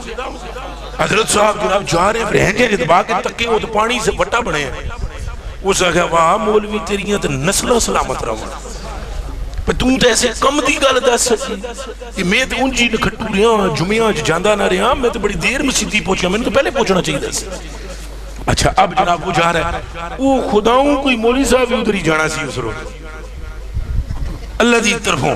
حضرت صاحب جناب جا رہے ہیں رہنگے اتباع کے تکے وہ تو پانی سے وٹا بنے ہیں وہ سکھا واہ مولوی تیریاں تو نسلہ سلامت رہا پر تم تو ایسے کم دی گال دس سکی میں تو ان جی نکھٹو رہا جمعہ جاندہ نہ رہا میں تو بڑی دیر مسیدی پہنچا میں نے تو پہلے پہنچنا چاہیے دس اچھا اب جناب وہ جا رہا ہے وہ خداؤں کوئی مولی صاحب ادھر ہی جانا سی اس رو اللہ دی طرفوں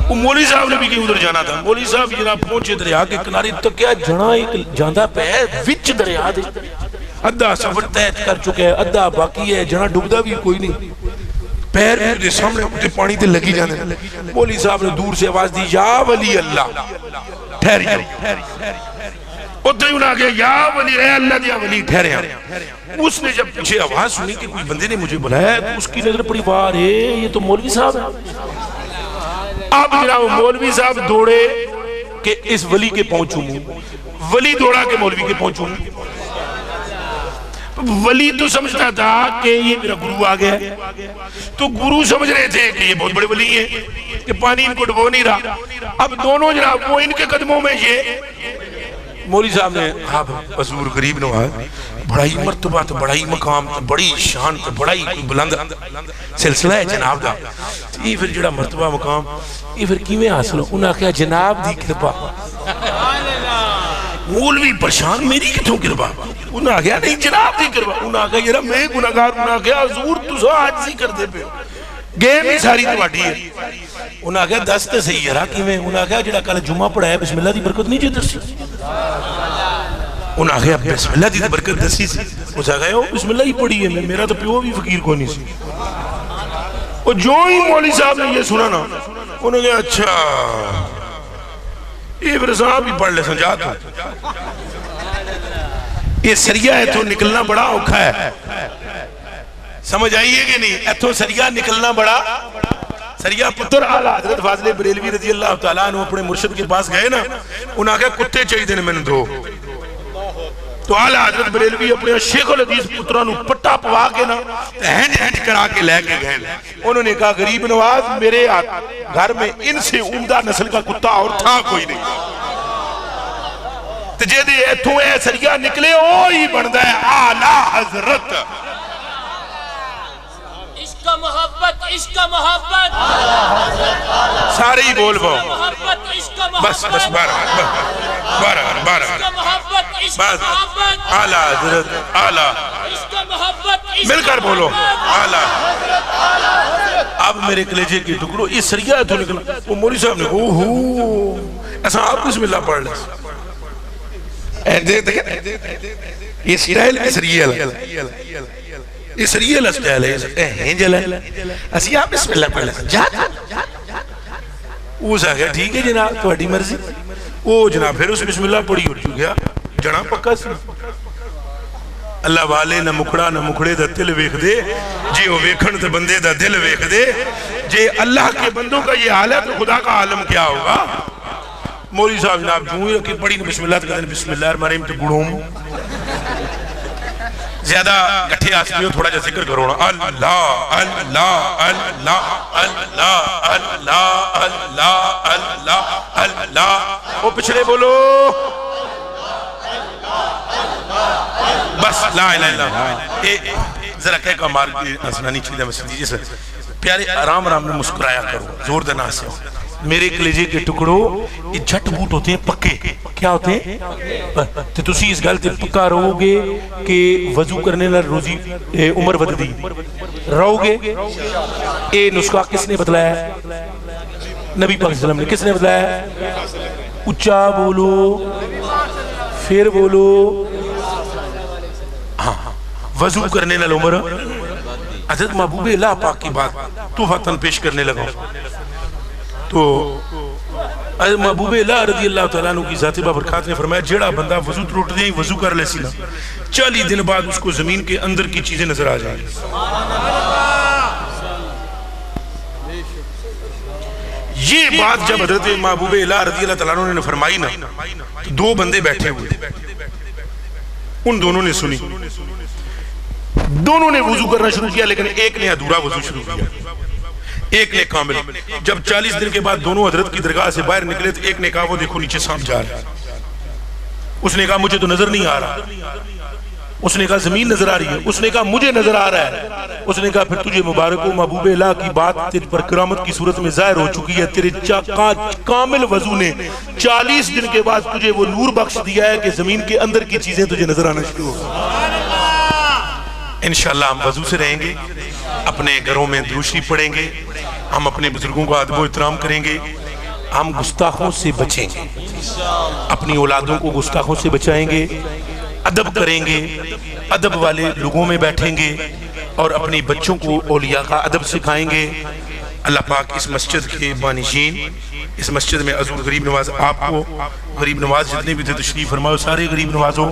وہ مولی صاحب نے بھی کہ ادھر جانا تھا مولی صاحب جناب پہنچے دریا کے کنارے تو کیا جنا ایک جاندہ پہ ہے وچ دریا دے ادھا سفر تیت کر چکے ہیں ادھا باقی ہے جنا ڈوبدہ بھی کوئی نہیں پیر میرے سامنے اٹھے پانی تے لگی جانے مولی صاحب نے دور سے آواز دی یا ولی اللہ ٹھہر جاؤ ادھر انہوں نے آگیا یا ولی اے اللہ دیا ولی ٹھہرے ہیں اس نے جب پیچھے آواز سنی کہ کوئی بندے نے مجھے بلایا تو اس کی نظر پڑی وار ہے یہ تو مولوی صاحب ہے اب جناب مولوی صاحب دوڑے کہ اس ولی کے پہنچوں ولی دوڑا کہ مولوی کے پہنچوں ولی تو سمجھتا تھا کہ یہ میرا گروہ آ گیا ہے تو گروہ سمجھ رہے تھے کہ یہ بہت بڑے ولی ہیں کہ پانی ان کو ڈبو نہیں رہا اب دونوں جناب وہ ان کے قدموں میں یہ مولی صاحب نے آپ حضور غریب نواز بڑائی مرتبہ تو بڑائی مقام تو بڑی شان تو بڑائی بلند سلسلہ ہے جناب دا یہ پھر جڑا مرتبہ مقام یہ پھر کیویں حاصل ہو انہاں کہا جناب دی کرپا مولوی پریشان میری کتوں کرپا انہاں آگیا نہیں جناب دی کرپا انہاں آگیا یہ میں گناہگار انہاں آگیا حضور تُسا آجزی کر دے پہ گئے میں ساری تواڈی ہے انہاں آگیا دست صحیح ہے کیویں انہاں آگیا جڑا کل جمعہ پڑھا ہے بسم اللہ دی برکت نہیں جے درسی انہاں آگیا بسم اللہ دی برکت دسی سی اس آگیا بسم اللہ ہی پڑھی ہے میرا تو پیو بھی فقیر کو نہیں سی اور جو ہی مولی صاحب نے یہ سنا نا انہوں نے اچھا یہ پھر صاحب ہی پڑھ لے سمجھا تو یہ سریعہ ہے تو نکلنا بڑا اوکھا ہے سمجھ آئیے کہ نہیں ایتھو سریعہ نکلنا بڑا سریعہ پتر آلہ حضرت فاضل بریلوی رضی اللہ تعالیٰ عنہ اپنے مرشد کے پاس گئے نا انہاں کہا کتے چاہی دینے میں نے دو تو آلہ حضرت بریلوی اپنے شیخ الحدیث پترانو پٹا پوا کے نا ہینج ہینج کرا کے لے کے گئے انہوں نے کہا غریب نواز میرے گھر میں ان سے عمدہ نسل کا کتا اور تھا کوئی نہیں تجھے دے ایتھوں اے سریعہ نکلے اوہی بندہ ہے آلہ حضرت عشق محبت عشق محبت سارے ہی بول پاؤ محبت عشق محبت بس بس بارہ محبت عشق بس محبت آلہ حضرت آلہ عشق محبت مل کر بولو آلہ اب میرے کلیجے کی ٹکڑو یہ سریعہ تو نکلا وہ مولی صاحب نے اوہو ایسا آپ بسم اللہ پڑھ لیں اسرائیل اسرائیل اسرائیل اسٹائل ہے ہینجل ہے اسی آپ بسم اللہ پڑھ لیں جا وہ سا گیا ٹھیک ہے جناب تھوڑی مرضی وہ جناب پھر اس بسم اللہ پڑھی اٹھ گیا جنا پکا سی اللہ والے نہ مکڑا نہ مکڑے دا دل ویکھ دے جے وہ ویکھن تے بندے دا دل ویکھ دے جے اللہ کے بندوں کا یہ حال ہے تو خدا کا عالم کیا ہوگا مولی صاحب جناب جوں ہی رکھی پڑھی بسم اللہ کہتے ہیں بسم اللہ الرحمن الرحیم تے گڑھوم زیادہ گٹھے آسمیوں تھوڑا جا ذکر کرو نا اللہ اللہ اللہ اللہ اللہ اللہ اللہ اللہ وہ پچھلے بولو بس لا الہ الا اللہ ذرا کہہ کا مار اسنانی چیزیں مسجد جیسے پیارے آرام آرام میں مسکرایا کرو زور دینا سے میرے کلیجے کے ٹکڑوں یہ جھٹ بوٹ ہوتے ہیں پکے کیا ہوتے ہیں تو تسی اس گلتے پکا رہو گے کہ وضو کرنے لر روزی عمر ود دی رہو گے اے نسخہ کس نے بتلایا ہے نبی پاک صلی اللہ علیہ وسلم نے کس نے بتلایا ہے اچھا بولو پھر بولو وضو کرنے لر عمر حضرت محبوب اللہ پاک کی بات تو فتن پیش کرنے لگا تو حضرت محبوب اللہ رضی اللہ تعالیٰ عنہ کی ذات بابرکات نے فرمایا جیڑا بندہ وضو ٹوٹ دیں وضو کر لے سی نا 40 دن بعد اس کو زمین کے اندر کی چیزیں نظر آ جائیں یہ بات جب حضرت محبوب اللہ رضی اللہ تعالیٰ عنہ نے فرمائی نا تو دو بندے بیٹھے ہوئے ان دونوں نے سنی دونوں نے وضو کرنا شروع کیا لیکن ایک نے ادھورا وضو شروع کیا ایک نے کامل جب 40 دن کے بعد دونوں حضرت کی درگاہ سے باہر نکلے تو ایک نے کہا وہ دیکھو نیچے سانپ جا رہا ہے اس نے کہا مجھے تو نظر نہیں آ رہا اس نے کہا زمین نظر آ رہی ہے اس نے کہا مجھے نظر آ رہا ہے اس نے کہا پھر تجھے مبارک ہو محبوب اللہ کی بات تجھ پر کرامت کی صورت میں ظاہر ہو چکی ہے تیرے کامل وضو نے 40 دن کے بعد تجھے وہ نور بخش دیا ہے کہ زمین کے اندر کی چیزیں تجھے نظر آنا شروع ہو انشاءاللہ ہم وضو سے رہیں گے اپنے گھروں میں دروشی پڑھیں گے ہم اپنے بزرگوں کو ادب و احترام کریں گے ہم گستاخوں سے بچیں گے اپنی اولادوں کو گستاخوں سے بچائیں گے ادب کریں گے ادب والے لوگوں میں بیٹھیں گے اور اپنی بچوں کو اولیاء کا ادب سکھائیں گے اللہ پاک اس مسجد کے بانشین اس مسجد میں حضور غریب نواز آپ کو غریب نواز جتنے بھی تھے تشریف فرماؤ سارے غریب نوازوں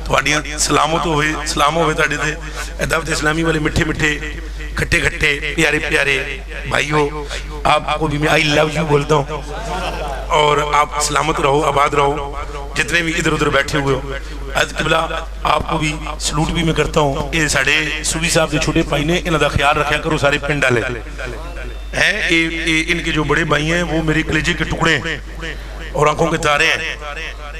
تھوڑیاں سلاموں تو ہوئے سلاموں ہوئے تھوڑے تھے دعوت اسلامی والے مٹھے مٹھے کھٹے کھٹے پیارے پیارے بھائیوں آپ کو بھی میں آئی لو یو بولتا ہوں اور آپ سلامت رہو آباد رہو جتنے بھی ادھر ادھر بیٹھے ہوئے ہو حضرت قبلہ آپ کو بھی سلوٹ بھی میں کرتا ہوں یہ ساڑھے صوبی صاحب کے چھوٹے بھائی نے انہوں دا خیال رکھا کرو سارے پنڈ ڈالے ان کے جو بڑے بھائی ہیں وہ میرے کلیجے کے ٹکڑے ہیں اور آنکھوں کے تارے ہیں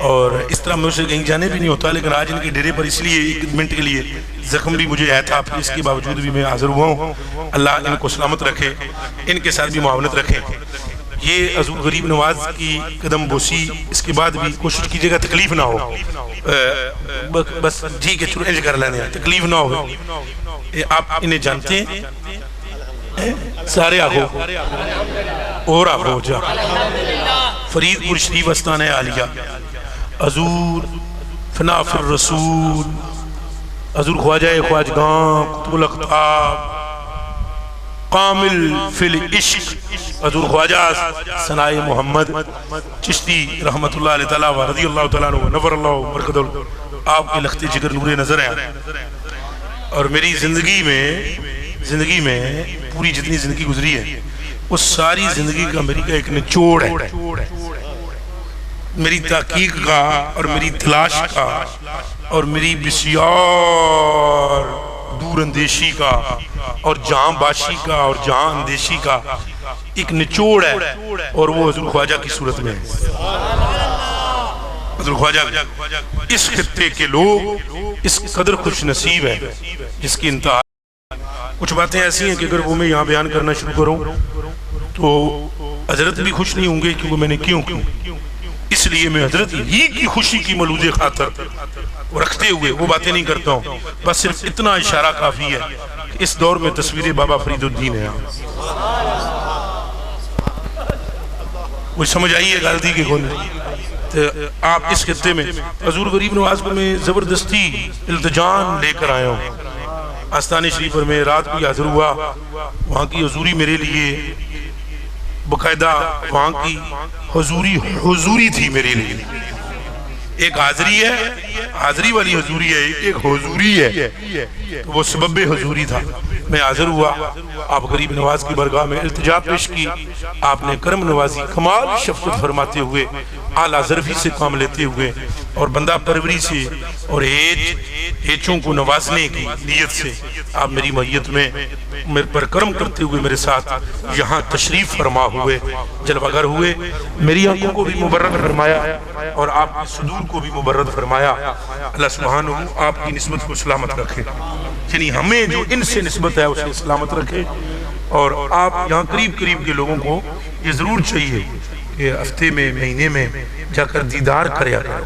اور اس طرح میں اسے کہیں جانے بھی نہیں ہوتا لیکن آج ان کے ڈیرے پر اس لیے 1 منٹ کے لیے زخم بھی مجھے ہے تھا اس کے باوجود بھی میں حاضر ہوا ہوں اللہ ان کو سلامت رکھے ان کے ساتھ بھی معاونت رکھے یہ حضور غریب نواز کی قدم بوسی اس کے بعد بھی کوشش کیجئے گا تکلیف نہ ہو بس ٹھیک ہے چلو کر لینے تکلیف نہ ہو آپ انہیں جانتے ہیں سارے آگو اور آگو جا فرید پور شریف استان عالیہ حضور فنا فی الرسول حضور خواجہ خواجگاں قطب الاقطاب کامل فی العشق حضور خواجہ ثناء محمد چشتی رحمت اللہ علیہ تعالیٰ و رضی اللہ تعالیٰ عنہ نور اللہ برکت اللہ آپ کے لخت جگر نور نظر ہیں اور میری زندگی میں پوری جتنی زندگی گزری ہے اس ساری زندگی کا میری کا ایک نچوڑ ہے میری تحقیق کا اور میری تلاش کا اور میری بسیار دور اندیشی کا اور جہاں باشی کا اور جہاں اندیشی کا ایک نچوڑ ہے اور وہ حضور خواجہ کی صورت میں ہے حضور خواجہ اس خطے کے لوگ اس قدر خوش نصیب ہے جس کی انتہا کچھ باتیں ایسی ہیں کہ اگر وہ میں یہاں بیان کرنا شروع کروں تو حضرت بھی خوش نہیں ہوں گے کیونکہ میں نے کیوں اس لیے میں حضرت ہی کی خوشی کی ملوز خاطر رکھتے ہوئے وہ باتیں نہیں کرتا ہوں بس صرف اتنا اشارہ کافی ہے کہ اس دور میں تصویر بابا فرید الدین ہے وہ سمجھ آئیے غلطی کے کون تو آپ اس خطے میں حضور غریب نواز کو میں زبردستی التجان لے کر آیا ہوں. آستانے شریف پر میں رات کو حاضر ہوا. وہاں کی حضوری میرے لیے باقاعدہ وہاں کی حضوری تھی میرے لیے. ایک حاضری ہے, حاضری والی حضوری ہے, ایک حضوری ہے, وہ سبب حضوری تھا. میں حاضر ہوا, آپ غریب نواز کی برگاہ میں التجا پیش کی. آپ نے کرم نوازی, کمال شفقت فرماتے ہوئے, اعلیٰ ظرفی سے کام لیتے ہوئے اور بندہ پروری سے اور ہیچوں کو نوازنے کی نیت سے آپ میری معیت میں میرے پر کرم کرتے ہوئے میرے ساتھ یہاں تشریف فرما ہوئے, جلوہ گر ہوئے. میری آنکھوں کو بھی مبرد فرمایا اور آپ کے صدور کو بھی مبرد فرمایا. اللہ سبحانہ آپ کی نسبت کو سلامت رکھے, یعنی ہمیں جو ان سے نسبت ہے اسے سلامت رکھے. اور آپ یہاں قریب کے لوگوں کو یہ ضرور چاہیے کہ ہفتے میں, مہینے میں جا کر دیدار کریا کرو.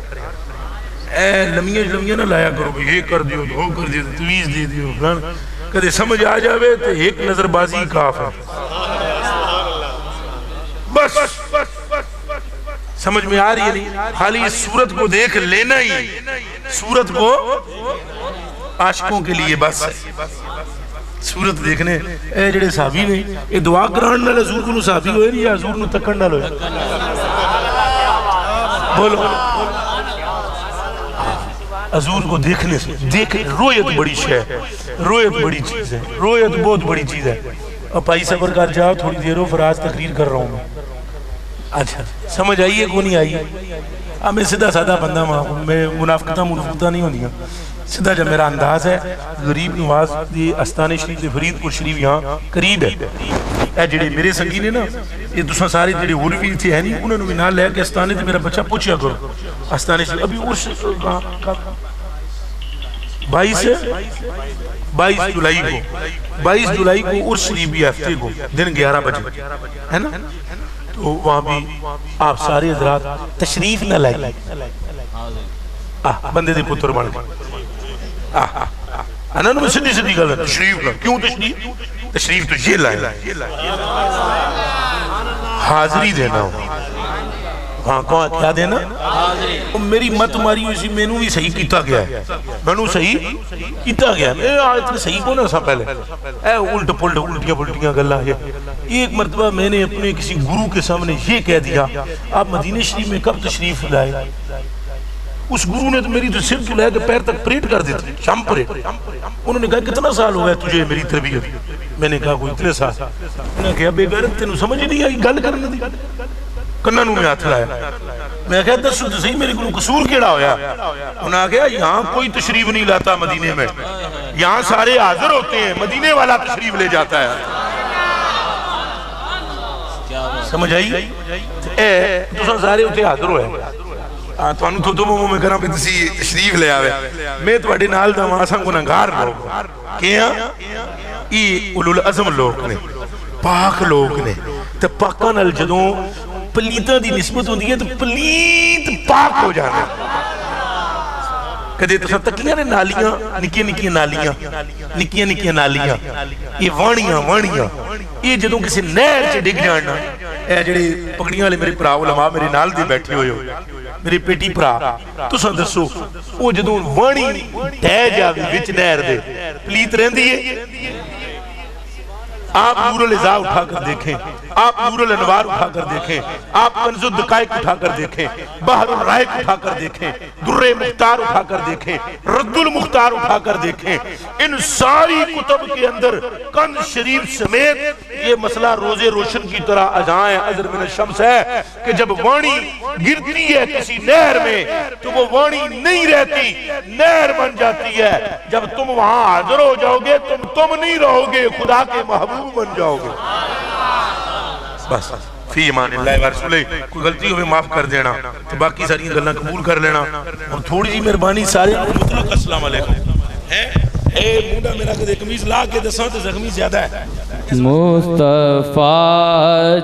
اے لمیاں نہ لایا کرو, یہ کر دیو, وہ کر دیو, تویز دے دیو, کدے سمجھ آ جاوے تو ایک نظر بازی کاف ہے. بس سمجھ میں آ رہی ہے نہیں, خالی اس صورت کو دیکھ لینا ہی, صورت کو عاشقوں کے لیے بس ہے. صورت دیکھنے اے جڑے صحابی نے یہ دعا کران نال حضور کو صحابی ہوئے نہیں یا حضور نو تکن نال ہوئے؟ بولو. حضور کو دیکھنے سے رویت بڑی شے ہے, رویت بڑی چیز ہے, رویت بہت بڑی چیز ہے. اب بھائی صبر کر جاؤ, تھوڑی دیر ہو, فراز تقریر کر رہا ہوں میں. اچھا سمجھ آئیے کو نہیں آئیے؟ اب میں سیدھا سادہ بندہ میں منافقتہ نہیں ہونی. سیدھا جب میرا انداز ہے, غریب نواز دی استانے شریف دی فرید پور شریف یہاں قریب ہے. اے جڑے میرے سنگی نے نا, یہ دوسرا سارے جڑے غریبی تھے ہیں نہیں, انہوں نے بھی نہ لے کے استانے تھے. میرا بچہ پوچھیا کرو استانے شریف ابھی عرش 22 جولائی کو عرش شریف بھی ہفتے کو دن 11 بجے ہے نا, تو وہاں بھی آپ سارے حضرات تشریف نہ لائیں. بندے دے پتر بن گئے. انہوں نے سیدھی گل ہے, تشریف لائیں. کیوں تشریف تو یہ لائیں, حاضری دینا ہو. ہاں کیا دینا؟ میری مت ماری ہوئی سی, میں نو بھی صحیح کیتا گیا ہے, میں نو صحیح کیتا گیا ہے. میں اتنے صحیح کو نہ سا پہلے اے الٹیاں پلٹیاں گلہ ہے. ایک مرتبہ میں نے اپنے کسی گرو کے سامنے یہ کہہ دیا, آپ مدینہ شریف میں کب تشریف لائے؟ اس گرو نے تو میری تو سر تو لے کے پیر تک پریٹ کر دیتی, شام پریٹ. انہوں نے کہا کتنا سال ہو گیا تجھے میری تربیت؟ میں نے کہا کوئی 3 سال. انہوں نے کہا بے غیرت تینوں سمجھ نہیں آئی گل کرنے دی, کننوں میں ہاتھ لایا. میں کہا دسو تو صحیح میرے کو قصور کیڑا ہویا؟ انہوں نے کہا یہاں کوئی تشریف نہیں لاتا مدینے میں, یہاں سارے حاضر ہوتے ہیں, مدینے والا تشریف لے جاتا ہے. سمجھ آئی؟ اے تو سارے ہوتے حاضر ہوئے, تو انہوں تو دموں میں کرام پہ تسی تشریف لے آوے. میں تو بڑی نال دا وہاں سن گناہگار لوگ کیا یہ اولو العظم لوگ نے, پاک لوگ نے. تو پاکاں نال جدوں پلیتاں دی نسبت ہوندی ہے تو پلیت پاک ہو جانا. کدے تو تکیاں نے نالیاں, نکیاں نالیاں, یہ وانیاں یہ جدوں کسی نہر چ ڈگ جانا. اے جڑے پگڑیاں والے میرے بھرا علماء میرے نال دے بیٹھے ہوئے ہو, میرے پیٹی بھرا, تساں دسو وہ جدوں وانی ڈہ جاوے وچ نہر دے پلیت رہندی ہے؟ آپ نور العزاء اٹھا کر دیکھیں, آپ نور الانوار اٹھا کر دیکھیں, آپ کنز الدقائق اٹھا کر دیکھیں, بحر الرائق اٹھا کر دیکھیں, در مختار اٹھا کر دیکھیں, رد المختار اٹھا کر دیکھیں. ان ساری کتب کے اندر کنز شریف سمیت یہ مسئلہ روزے روشن کی طرح اذان ازر من الشمس ہے کہ جب وانی گرتی ہے کسی نہر میں تو وہ وانی نہیں رہتی, نہر بن جاتی ہے. جب تم وہاں حاضر ہو جاؤ گے تم نہیں رہو گے, خدا کے محبوب بن جاؤ گے. بس فی امان اللہ و رسولہ. کوئی غلطی ہوئے معاف کر دینا, تو باقی ساری گلنا قبول کر لینا. اور تھوڑی جی مہربانی سارے مطلق السلام علیکم. اے موڈا میرا کدے قمیض لا کے دساں تو زخمی زیادہ ہے. مصطفیٰ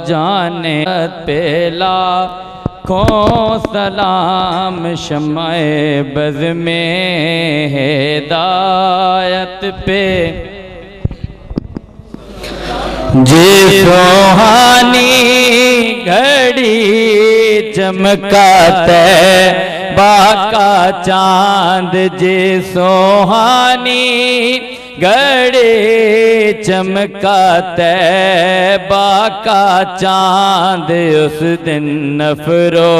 جانے پہلا کو سلام شمع بز میں ہدایت پہ جی سوہانی گھڑی چمکاتے باقا چاند جی سوہانی گھڑی چمکاتے باقا چاند اس دن نفرو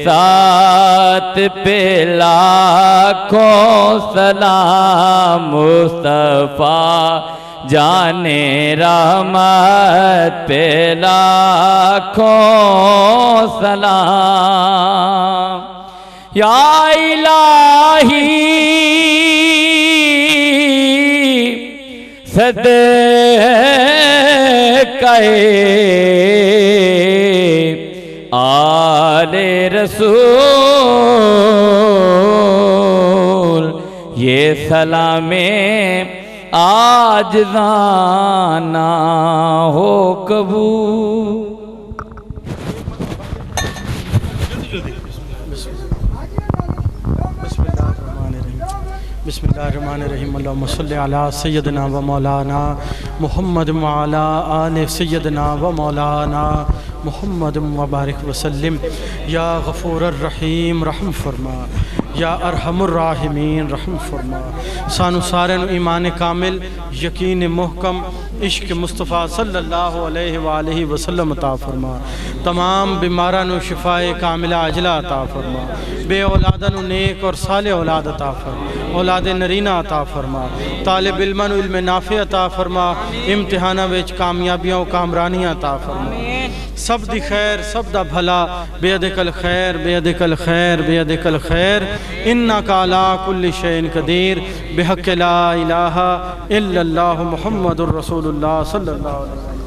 سات پہ لاکھوں سلام مصطفیٰ جانے رحمت پہ لاکھوں سلام یا الہی صدقہ آل رسول یہ سلام آج زانا ہو قبول بسم اللہ الرحمن الرحیم اللہم صلی علی سیدنا و مولانا محمد وعلی آل سیدنا و مولانا محمد مبارک وسلم یا غفور الرحیم رحم فرما یا ارحم الراحمین رحم فرما سانو سارے نو ایمان کامل یقین محکم عشق مصطفیٰ صلی اللہ علیہ وآلہ وسلم عطا فرما تمام بیماراں نو شفاء کاملہ عاجلہ عطا فرما بے اولاداں نو نیک اور صالح اولاد عطا فرما اولاد نرینہ عطا فرما طالب علماں نو علم نافع عطا فرما امتحانہ وچ کامیابیاں و کامرانیاں عطا فرما سب دی خیر سب دا بھلا بیدک الخیر بیدک الخیر بیدک الخیر انکا علی کل شیء قدیر بحق لا الہ الا اللہ محمد الرسول اللہ صلی اللہ علیہ وسلم